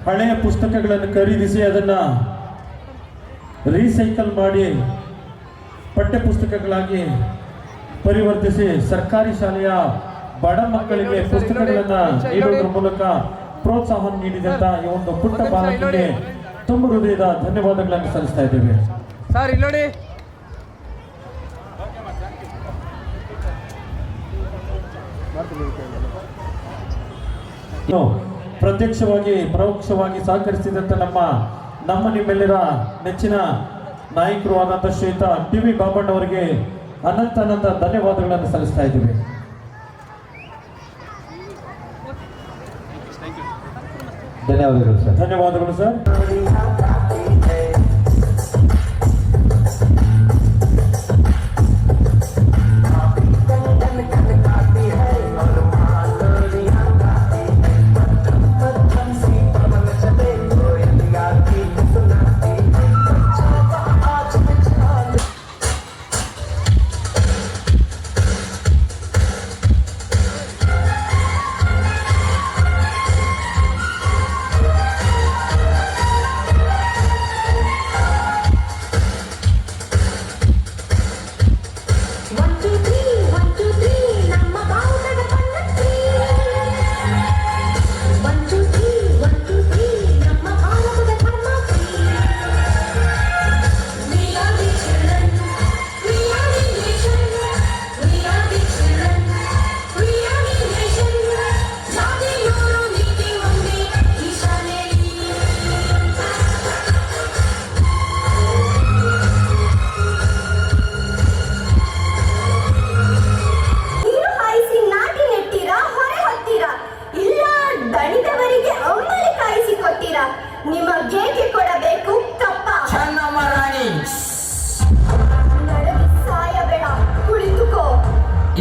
ಹಳೆಯ ಪುಸ್ತಕಗಳನ್ನು ಖರೀದಿಸಿ ಅದನ್ನ ರೀಸೈಕಲ್ ಮಾಡಿ ಪಠ್ಯ ಪುಸ್ತಕಗಳಾಗಿ ಪರಿವರ್ತಿಸಿ ಸರ್ಕಾರಿ ಶಾಲೆಯ ಬಡ ಮಕ್ಕಳಿಗೆ ಪುಸ್ತಕಗಳನ್ನು ನೀಡುವುದರ ಮೂಲಕ ಪ್ರೋತ್ಸಾಹವನ್ನು ನೀಡಿದಂತ ಈ ಒಂದು ಪುಟ್ಟ ಬಾಲಕಿಗೆ ತುಂಬ ಹೃದಯದ ಧನ್ಯವಾದಗಳನ್ನು ಸಲ್ಲಿಸ್ತಾ ಇದ್ದೇವೆ. ಸರ್ ಇಲ್ಲಿ ನೋಡಿ. ಪ್ರತ್ಯಕ್ಷವಾಗಿ ಪರೋಕ್ಷವಾಗಿ ಸಹಕರಿಸಿದಂತ ನಮ್ಮ ನಿಮ್ಮೆಲ್ಲರ ನೆಚ್ಚಿನ ನಾಯಕರು ಆದಂತ ಶ್ರೀಯುತ ಟಿ.ವಿ. ಬಾಬಣ್ಣವರಿಗೆ ಅನಂತ ಧನ್ಯವಾದಗಳನ್ನು ಸಲ್ಲಿಸ್ತಾ ಇದ್ದೀವಿ. ಧನ್ಯವಾದಗಳು ಸರ್.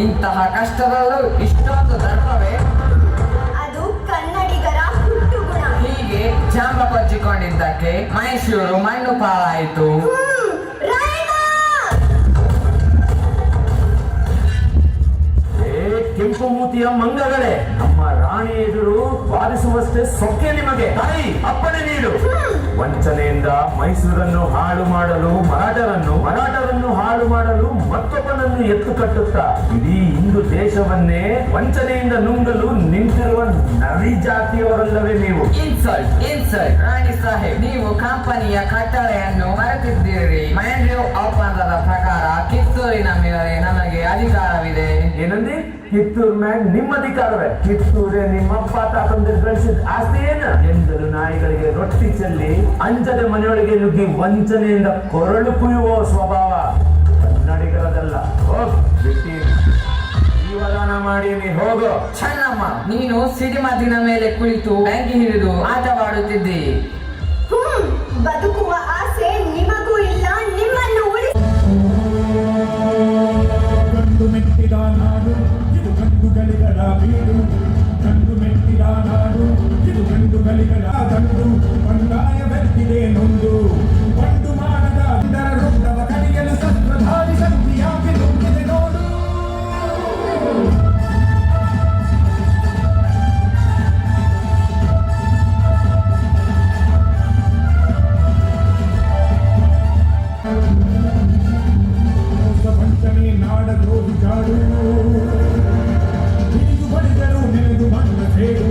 ಇಂತಹ ಕಷ್ಟದಲ್ಲೂ ಇಷ್ಟೊಂದು ದರ್ಪವೇ? ಅದು ಕನ್ನಡಿಗರ ಹುಟ್ಟುಗುಣ. ಹೀಗೆ ಜಾಂಬ ಕೊಚ್ಚಿಕೊಂಡಿದ್ದಕ್ಕೆ ಮೈಸೂರು ಮಣ್ಣು ಪಾಲಾಯಿತು. ಕೆಂಪು ಮೂತಿಯ ಮಂಗಗಳೇ, ನಮ್ಮ ರಾಣಿ ಎದುರು ಬಾರಿಸುವಷ್ಟೇ ಸೊಕ್ಕೆ ನಿಮಗೆ. ತಾಯಿ ಅಪ್ಪಣೆ ನೀಡು. ವಂಚನೆಯಿಂದ ಮೈಸೂರನ್ನು ಹಾಳು ಮಾಡಲು ಮರಾಠರನ್ನು ಹಾಳು ಮಾಡಲು ಮತ್ತೊಬ್ಬನನ್ನು ಎತ್ತು ಕಟ್ಟುತ್ತಾ ಇಡೀ ಹಿಂದೂ ದೇಶವನ್ನೇ ವಂಚನೆಯಿಂದ ನುಂಗಲು ನಿಂತಿರುವ ನರಿ ಜಾತಿಯವರಲ್ಲವೇ ನೀವು? ಇನ್ಸಲ್ಟ್ ರಾಣಿ ಸಾಹೇಬ್, ನೀವು ಕಂಪನಿಯ ಕಟ್ಟಳೆಯನ್ನು ಮರೆತಿದ್ದೀರಿ. ಮ್ಯಾಂಡ್ರಿಯೋ ಒಪ್ಪಂದದ ಪ್ರಕಾರ ಕಿತ್ತೂರಿನ ಮೇಲೆ ನಮಗೆ ಅಧಿಕಾರವಿದೆ. ಏನಂದ್ರೆ ಕಿತ್ತೂರ್ ಮ್ಯಾಗ್ ನಿಮ್ಮ ಅಧಿಕಾರವೇ? ಕಿತ್ತೂರೇ ನಿಮ್ಮಪ್ಪ ತಾತಂದ್ರೆ ಗಳಿಸಿದ ಆಸ್ತಿ ಏನ? ಎಂದಲು ನಾಯಿಗಳಿಗೆ ರೊಟ್ಟಿ ಚೆಲ್ಲಿ ಅಂಜದೆ ಮನೆಯೊಳಗೆ ನುಗ್ಗಿ ವಂಚನೆಯಿಂದ ಕೊರಳು ಕುಯ್ಯುವ ಸ್ವಭಾವ ಕನ್ನಡಿಗರದಲ್ಲ. ಜೀವದಾನ ಮಾಡಿ ನೀ ಹೋಗೋ. ಚೆನ್ನಮ್ಮ, ನೀನು ಸಿಡಿಮದ್ದಿನ ಮೇಲೆ ಕುಳಿತು ಬ್ಯಾಂಕಿ ಹಿಡಿದು ಆಟವಾಡುತ್ತಿದ್ದಿ. ಬದುಕುವ ಆಸೆ ನಿಮಗೂ ಇಲ್ಲ. ನಿಮ್ಮನ್ನು ಗಂಡು ಮೆಟ್ಟಿದ ನಾಡು ಇದು ಗಂಡುಗಳಿಗಳ ಬೀಡು. ಗಂಡು ಮೆಟ್ಟಿದ ನಾಡು ಇದು ಗಂಡುಗಳಿಗಳ ಗಂಡು. ಬಂಡಾಯ ಬೆತ್ತಿದೆ ನೊಂದು ಬಂಡು ಮಾಡದ ಇದರ ರುಂಡವ ಕಡಿಯಲು ಸತ್ರಧಾರಿ ಶಕ್ತಿಯಾಗಿ ನುಗ್ಗಿದೆ ನೋಡು. ವಂಚನೆ ನಾಡ ದ್ರೋಹಿ ಜಾಡು. ಹಿಡಿದು ಬಡಿದರು ನೆನೆದು ಮಣ್ಣ ಸೇಡು.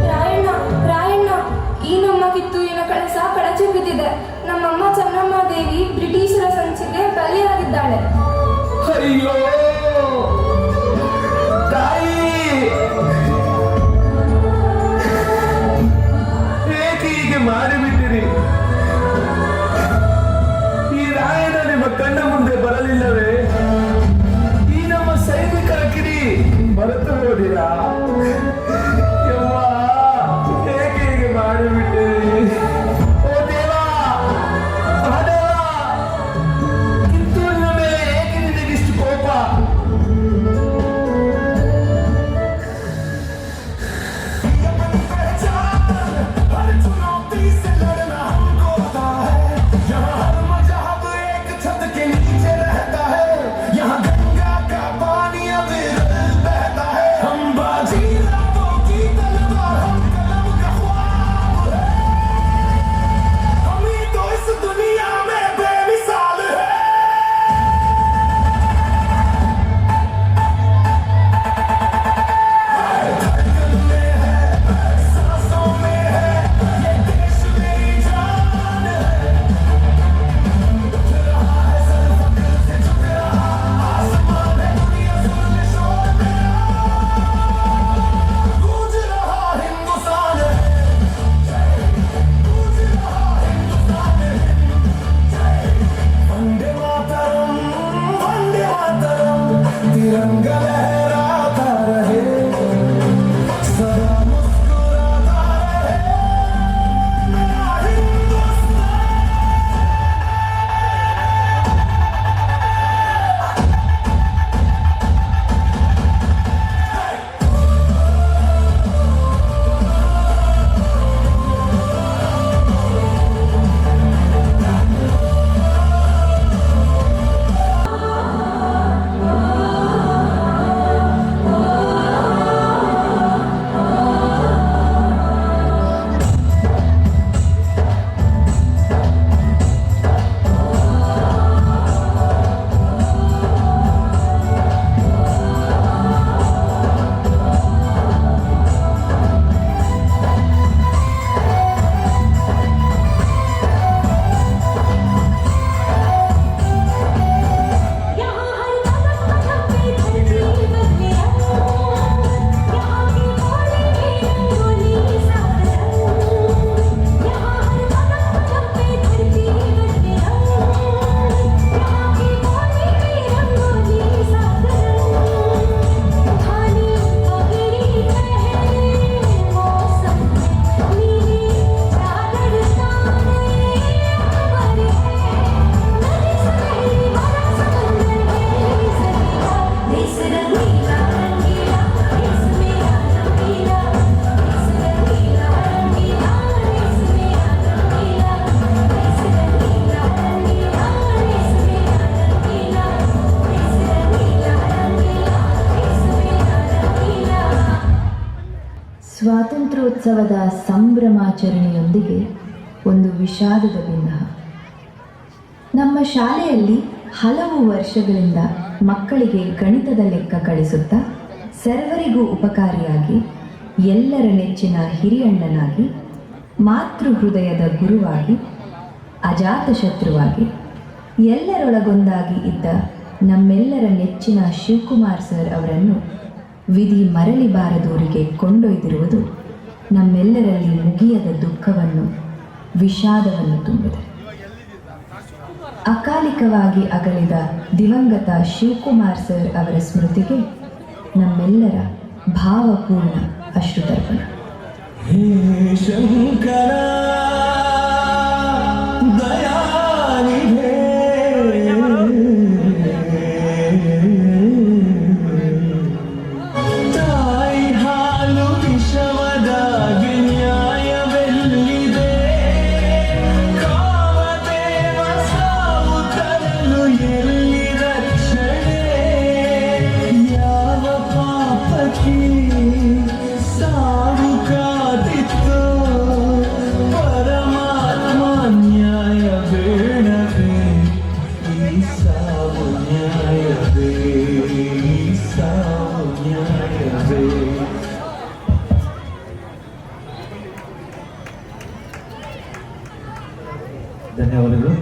ರಾಯಣ್ಣ, ಈ ನಮ್ಮ ಕಿತ್ತೂರಿನ ಕಳಸ ಕಳಚಿ ಬಿದ್ದಿದೆ. ನಮ್ಮಮ್ಮ ಚೆನ್ನಮ್ಮ ದೇವಿ ಬ್ರಿಟಿಷರ ಸಂಚಿಗೆ ಬಲಿಯಾಗಿದ್ದಾಳೆ. ಅಯ್ಯೋ ತಾಯಿ, ಏಕೆ ಹೀಗೆ ಮಾಡಿಬಿಟ್ಟಿರಿ? ಈ ರಾಯಣ್ಣ ನಿಮ್ಮ ಕಣ್ಣ ಮುಂದೆ ಬರಲಿಲ್ಲವೇ? ಈ ನಮ್ಮ ಸೈನಿಕರ ಕಿಡಿ ಮರೆತು ಹೋದಿರಾ? ಯವ್ವ, ಏಕೆ ಹೀಗೆ ಮಾಡಿಬಿಟ್ಟಿರಿ? ಓ ದೇವಾ, ಮಹಾದೇವ, ಕಿತ್ತೂರಿನ ಮೇಲೆ ಏಕೆ ನಿನಗಿಷ್ಟು ಕೋಪ? ಗಣೇಶೋತ್ಸವದ ಸಂಭ್ರಮಾಚರಣೆಯೊಂದಿಗೆ ಒಂದು ವಿಷಾದದ ಭಿನ್ನ. ನಮ್ಮ ಶಾಲೆಯಲ್ಲಿ ಹಲವು ವರ್ಷಗಳಿಂದ ಮಕ್ಕಳಿಗೆ ಗಣಿತದ ಲೆಕ್ಕ ಕಳಿಸುತ್ತಾ ಸರ್ವರಿಗೂ ಉಪಕಾರಿಯಾಗಿ, ಎಲ್ಲರ ನೆಚ್ಚಿನ ಹಿರಿಯಣ್ಣನಾಗಿ, ಮಾತೃ ಹೃದಯದ ಗುರುವಾಗಿ, ಅಜಾತಶತ್ರುವಾಗಿ, ಎಲ್ಲರೊಳಗೊಂದಾಗಿ ಇದ್ದ ನಮ್ಮೆಲ್ಲರ ನೆಚ್ಚಿನ ಶಿವಕುಮಾರ್ ಸರ್ ಅವರನ್ನು ವಿಧಿ ಮರಳಿ ಬಾರದೂರಿಗೆ ಕೊಂಡೊಯ್ದಿರುವುದು ನಮ್ಮೆಲ್ಲರಲ್ಲಿ ಮುಗಿಯದ ದುಃಖವನ್ನು, ವಿಷಾದವನ್ನು ತುಂಬಿದೆ. ಅಕಾಲಿಕವಾಗಿ ಅಗಲಿದ ದಿವಂಗತ ಶಿವಕುಮಾರ್ ಸರ್ ಅವರ ಸ್ಮೃತಿಗೆ ನಮ್ಮೆಲ್ಲರ ಭಾವಪೂರ್ಣ ಅಶ್ರುತರ್ಪಣ. ಧನ್ಯವಾದಗಳು.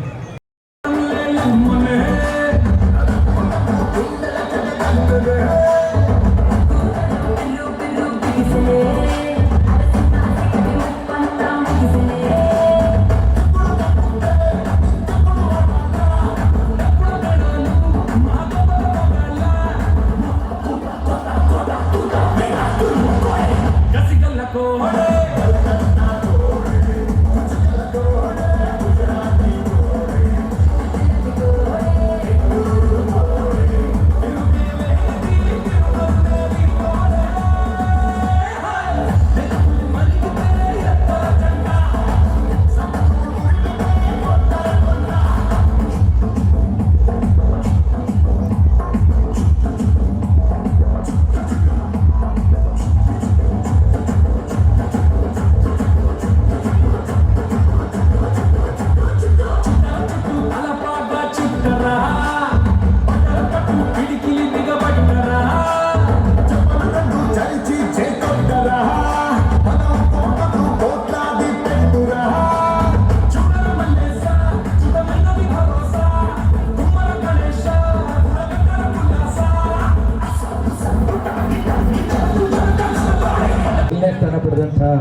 ಸ್ಥಾನ ಪಡೆದಂತಹ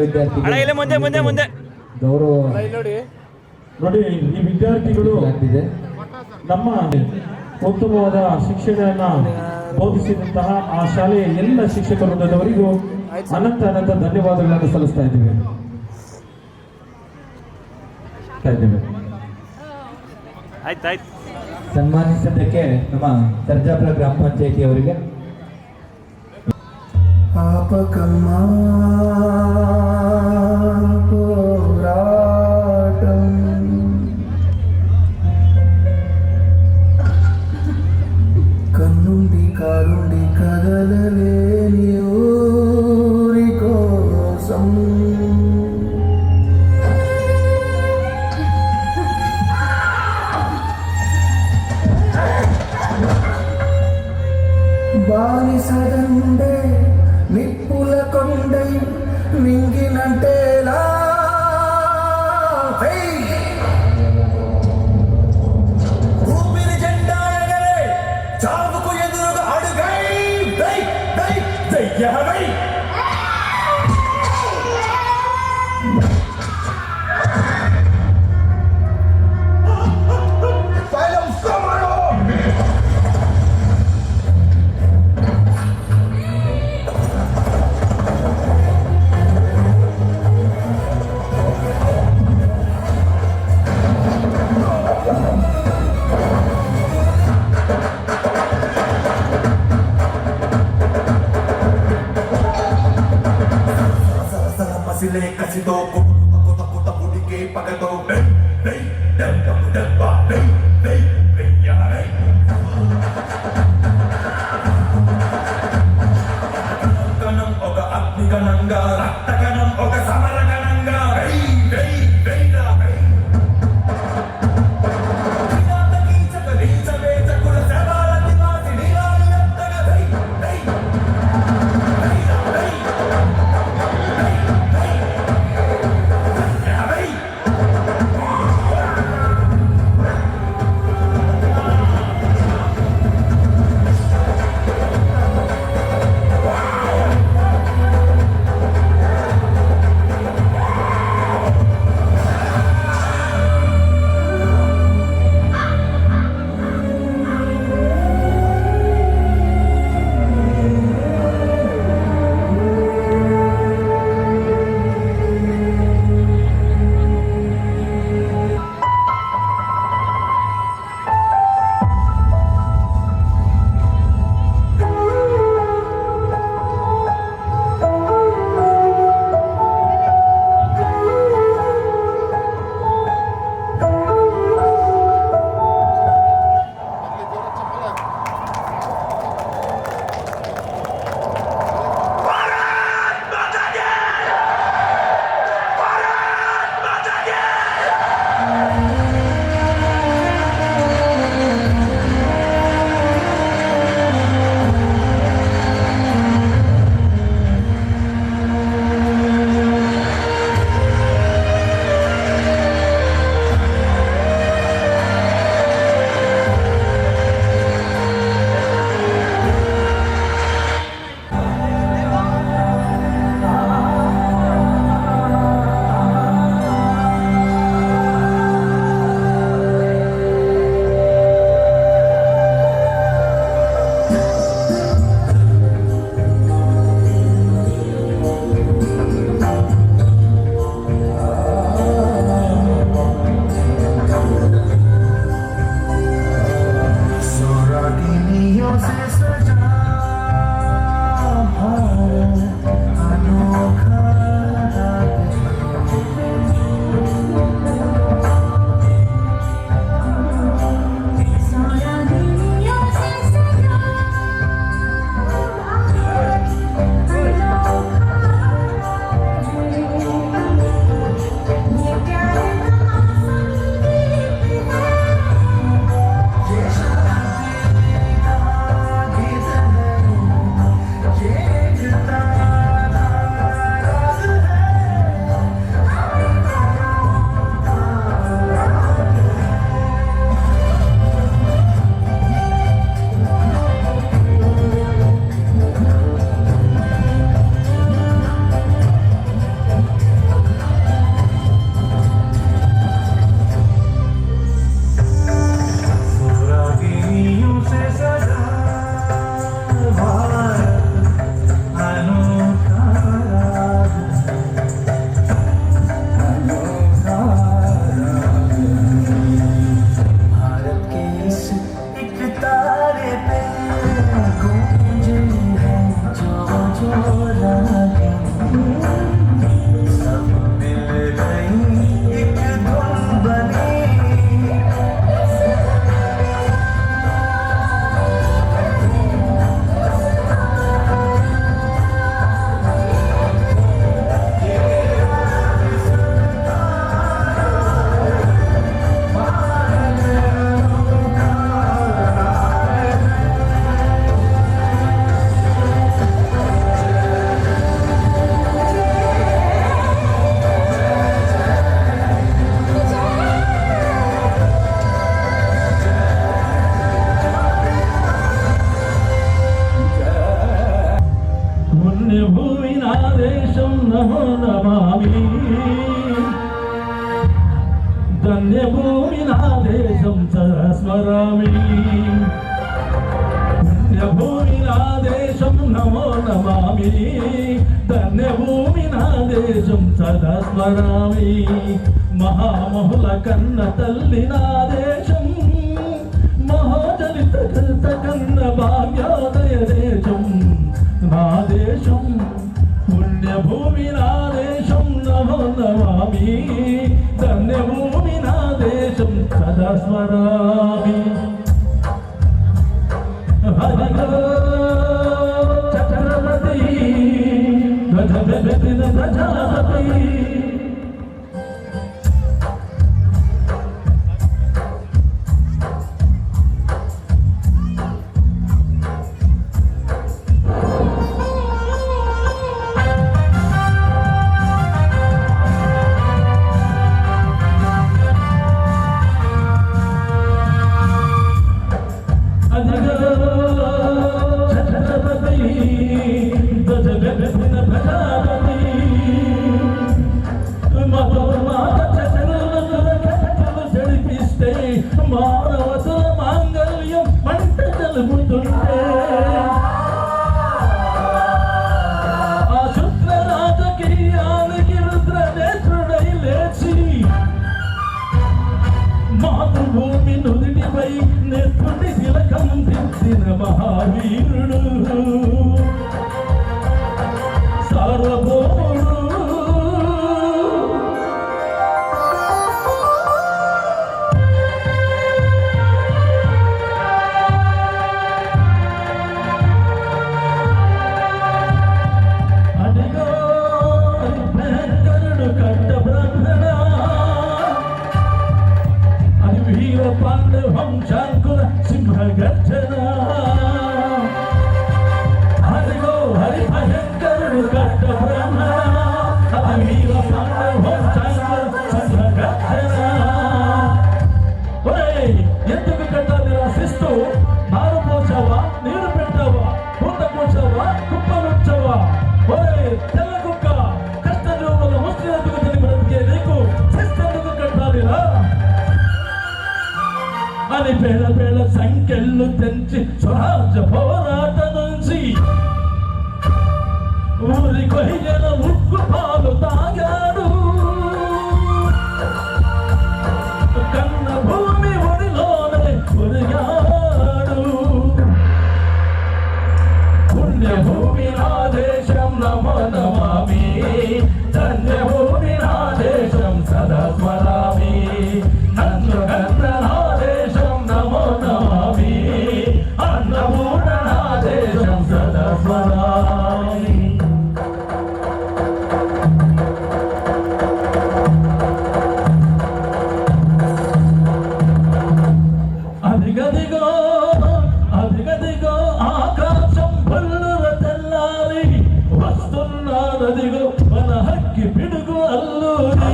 ವಿದ್ಯಾರ್ಥಿ ಗೌರವ ನೋಡಿ. ಈ ವಿದ್ಯಾರ್ಥಿಗಳು ನಮ್ಮ ಉತ್ತಮವಾದ ಶಿಕ್ಷಣವನ್ನ ಬೋಧಿಸಿದಂತಹ ಆ ಶಾಲೆಯ ಎಲ್ಲ ಶಿಕ್ಷಕ ವೃಂದದವರಿಗೂ ಅನಂತ ಧನ್ಯವಾದಗಳನ್ನು ಸಲ್ಲಿಸ್ತಾ ಇದ್ದೇವೆ. ಸನ್ಮಾನಿಸಿದ್ದಕ್ಕೆ ನಮ್ಮ ಸರ್ಜಾಪುರ ಗ್ರಾಮ ಪಂಚಾಯಿತಿ ಅವರಿಗೆ కన్నుండి కారుండి కదలలేని ఊరి కోసం బానిసదండే నిప్పుల కొండై మింగినంటేలా ఊపిరి జెండా ఎగరే చావుకు ఎదురుగా అడుగై దై దై దయ్యవై ಮಸಿಲೆ ಕಸಿದೋ ಕುಟ ಕುಟ ಹುಡುಗೆ ಪಗದೋ ಬೈ ಬೈ ಡಬ್ಬ ಡಬ್ಬ ಬೈ ಬೈ ಬೈಯಾರೈ ಕಣಂ ಒಗ ಅಗ್ನಿಗಣ ఒక సమర గణంగా వెయ్ వెయ్ వెయ్రా వెయ్ కీచక నీచ వేచకుల శవాల నివాసి నీరాలు ఎత్తగా వెయ్ వెయ్ వెయ్రా వెయ్ వెయ్ వెయ్ పుణ్యభూమినాదేశం నమో నమామి ధన్యభూమినాదేశం సదా స్మరామి పుణ్యభూమినాదేశం నమో నమామి ధన్యభూమినాదేశం సదా స్మరామి మహామహుల కన్న తల్లి నాదేశం మహాజలిత కన్న భాగ్యోదయ దేశం నా దేశం పుణ్యభూమి నా దేశం నమో నమామి ధన్యభూమి నా దేశం సదా స్మరామి హరిగో చక్రవర్తి ధ్వజ ಮುತ್ತಿನ ಮಹಾವೀರುಡು ಸಾರ್ವಭೌಮರು వంశాంకుల సింహ గర్జన హరిగో హరి భయంకరుడు కట్ట బ్రహ్మణ అమీర వంశాంకుల సింహ గర్జన. ఎందుకు కట్టాలి రాసిస్తూ నారు పోచావా, నీరు పెట్టావా, పూత పోచావా, కుప్పలుంచావా? తెల్ల కుక్క కష్ట జీవుల ముస్లింలకు తిని బ్రతికే నీకు శిస్తెందుకు కట్టాలిరా అని పేద పేద సంఖ్యలు తెంచి స్వరాజ్య పోరాట నుంచి ఊరి కొయ్యన ఉక్కు పాలు తాగాడు. కన్న భూమి ఒడిలోనే ఒరిగాడు. పుణ్యభూమి నా దేశం నమో నమామి, ధన్యభూమి నా దేశం సదా స్మరామి. నన్ను కన్న నా దేశం నమో నమామి, అన్నపూర్ణ నా దేశం సదా స్మరామి. అదిగదిగో అదిగదిగో ఆకాశం బల్లుర తెల్లారి వస్తున్నాడదిగో మన హక్కి పిడుగు అల్లూరి.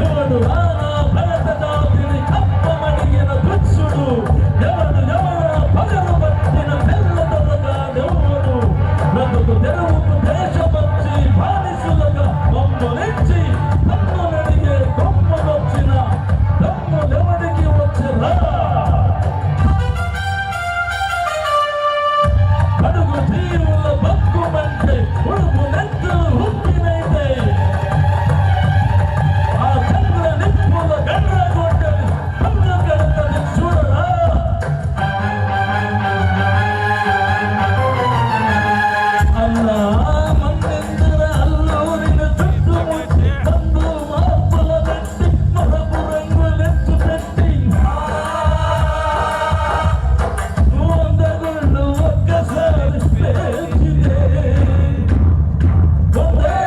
ఎవడు రానా భరత జాతిని కప్పమడిగిన దుత్సుడు, ఎవడు ఎవరా పగలు పట్టిన తెల్ల దొరగాడెవడు. బ్రతుకు తెరువుకు దేశమచ్చి బానిసులుగా బొమ్మలిచ్చి పన్నులడిగే కొమ్మలొచ్చిన దమ్ములెవడికి వచ్చిరా. అడుగు జీవుల బతుకుమంటే ఉడుపు నెత్తులు హుక్కినైతే ఆ చంద్ర నిప్పుల గండ్ర కొట్టని పన్ను కడతని చూడరా. అన్నా మన్నెందర అల్లూరిని చుట్టుముట్టి బంధు మార్పుల పెట్టి మరపు రంగులెత్తు పెట్టి వందగుళ్ళు ఒక్కసారి పేర్చితే వందే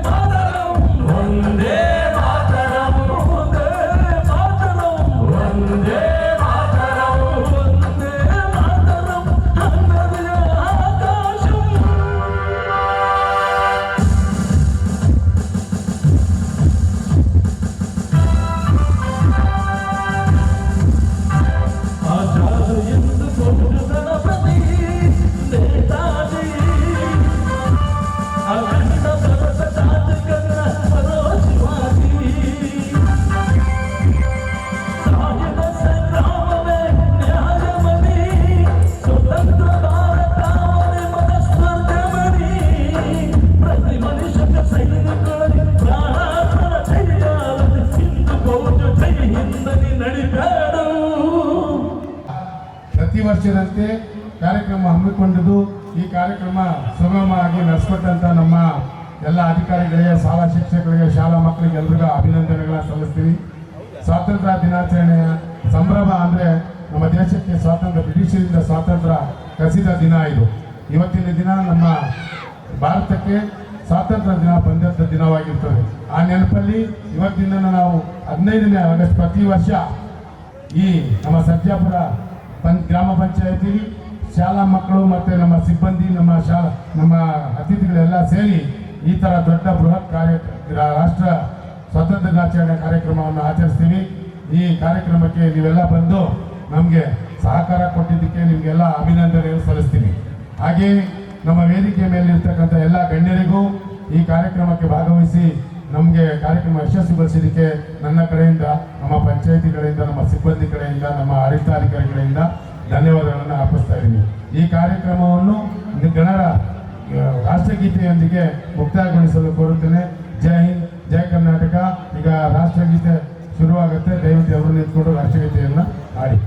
మాతరం వందే మాతరం వందే మాతరం వందే మాతరం వందే మాతరం అన్నది ఆకాశం. ఆచార ఎందుకు గణపతి నేతాజీ అఖండ భరత జాతి కన్నా మరో శివాజీ. సాయుధ సంగ్రామమే న్యాయమని, స్వతంత్ర భారతావని మన స్వర్గమని, ప్రతి మనిషికి సైనికులని ప్రార్థన చేయాలని హిందూ ఫౌజ్ జై హిందని నడిపాడు. ಪ್ರತಿ ವರ್ಷದಂತೆ ಕಾರ್ಯಕ್ರಮ ಹಮ್ಮಿಕೊಂಡಿದ್ದು ಈ ಕಾರ್ಯಕ್ರಮ ಸುಗಮವಾಗಿ ನಡೆಸ್ಕೊಟ್ಟಂತ ನಮ್ಮ ಎಲ್ಲ ಅಧಿಕಾರಿಗಳಿಗೆ, ಶಾಲಾ ಶಿಕ್ಷಕರಿಗೆ, ಶಾಲಾ ಮಕ್ಕಳಿಗೆ ಎಲ್ರಿಗೂ ಅಭಿನಂದನೆಗಳನ್ನ ಸಲ್ಲಿಸ್ತೀವಿ. ಸ್ವಾತಂತ್ರ್ಯ ದಿನಾಚರಣೆಯ ಸಂಭ್ರಮ ಅಂದರೆ ನಮ್ಮ ದೇಶಕ್ಕೆ ಸ್ವಾತಂತ್ರ್ಯ, ಬ್ರಿಟಿಷರಿಂದ ಸ್ವಾತಂತ್ರ್ಯ ಕಸಿದ ದಿನ ಇದು. ಇವತ್ತಿನ ದಿನ ನಮ್ಮ ಭಾರತಕ್ಕೆ ಸ್ವಾತಂತ್ರ್ಯ ದಿನ ಬಂದಂಥ ದಿನವಾಗಿರ್ತದೆ. ಆ ನೆನಪಲ್ಲಿ ಇವತ್ತಿನ ನಾವು 15ನೇ ಆಗಸ್ಟ್ ಪ್ರತಿ ವರ್ಷ ಈ ನಮ್ಮ ಸರ್ಜಾಪುರ ಗ್ರಾಮ ಪಂಚಾಯತಿ ಶಾಲಾ ಮಕ್ಕಳು ಮತ್ತು ನಮ್ಮ ಸಿಬ್ಬಂದಿ, ನಮ್ಮ ಅತಿಥಿಗಳೆಲ್ಲ ಸೇರಿ ಈ ಥರ ದೊಡ್ಡ ಬೃಹತ್ ರಾಷ್ಟ್ರ ಸ್ವಾತಂತ್ರ್ಯ ದಿನಾಚರಣೆ ಕಾರ್ಯಕ್ರಮವನ್ನು ಆಚರಿಸ್ತೀವಿ. ಈ ಕಾರ್ಯಕ್ರಮಕ್ಕೆ ನೀವೆಲ್ಲ ಬಂದು ನಮಗೆ ಸಹಕಾರ ಕೊಟ್ಟಿದ್ದಕ್ಕೆ ನಿಮಗೆಲ್ಲ ಅಭಿನಂದನೆಯನ್ನು ಸಲ್ಲಿಸ್ತೀನಿ. ಹಾಗೆ ನಮ್ಮ ವೇದಿಕೆ ಮೇಲಿರ್ತಕ್ಕಂಥ ಎಲ್ಲ ಗಣ್ಯರಿಗೂ ಈ ಕಾರ್ಯಕ್ರಮಕ್ಕೆ ಭಾಗವಹಿಸಿ ನಮಗೆ ಕಾರ್ಯಕ್ರಮ ಯಶಸ್ವಿಗೊಳಿಸಿದ್ದಕ್ಕೆ ನನ್ನ ಕಡೆಯಿಂದ, ನಮ್ಮ ಪಂಚಾಯಿತಿ ಕಡೆಯಿಂದ, ನಮ್ಮ ಸಿಬ್ಬಂದಿ ಕಡೆಯಿಂದ, ನಮ್ಮ ಆಡಳಿತಾಧಿಕಾರಿಗಳಿಂದ ಧನ್ಯವಾದಗಳನ್ನು ಅರ್ಪಿಸ್ತಾ ಇದ್ದೀನಿ. ಈ ಕಾರ್ಯಕ್ರಮವನ್ನು ಗಣರ ರಾಷ್ಟ್ರಗೀತೆಯೊಂದಿಗೆ ಮುಕ್ತಾಯಗೊಳಿಸಲು ಕೋರುತ್ತೇನೆ. ಜೈ ಹಿಂದ್, ಜಯ ಕರ್ನಾಟಕ. ಈಗ ರಾಷ್ಟ್ರಗೀತೆ ಶುರುವಾಗುತ್ತೆ. ದಯವಿಟ್ಟು ಎಲ್ಲರೂ ನಿಂತ್ಕೊಂಡು ರಾಷ್ಟ್ರಗೀತೆಯನ್ನು ಹಾಡಿ.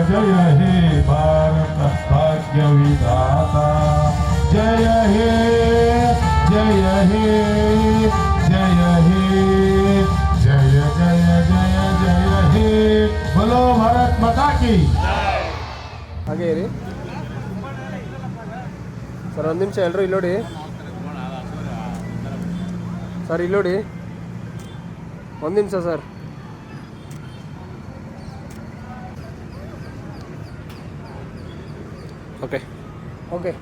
जय हे भारत भाग्य विधाता जय हे जय हे जय हे जय जय जय जय हे बोलो भारत माता की. ಹಾಗೆ ಇರಿ ಸರ್, ಒಂದು ನಿಮಿಷ ಎಲ್ಲರೂ ಇಲ್ಲಿ ನೋಡಿ ಸರ್, ಇಲ್ಲಿ ನೋಡಿ ಒಂದು ನಿಮಿಷ ಸರ್. Okay okay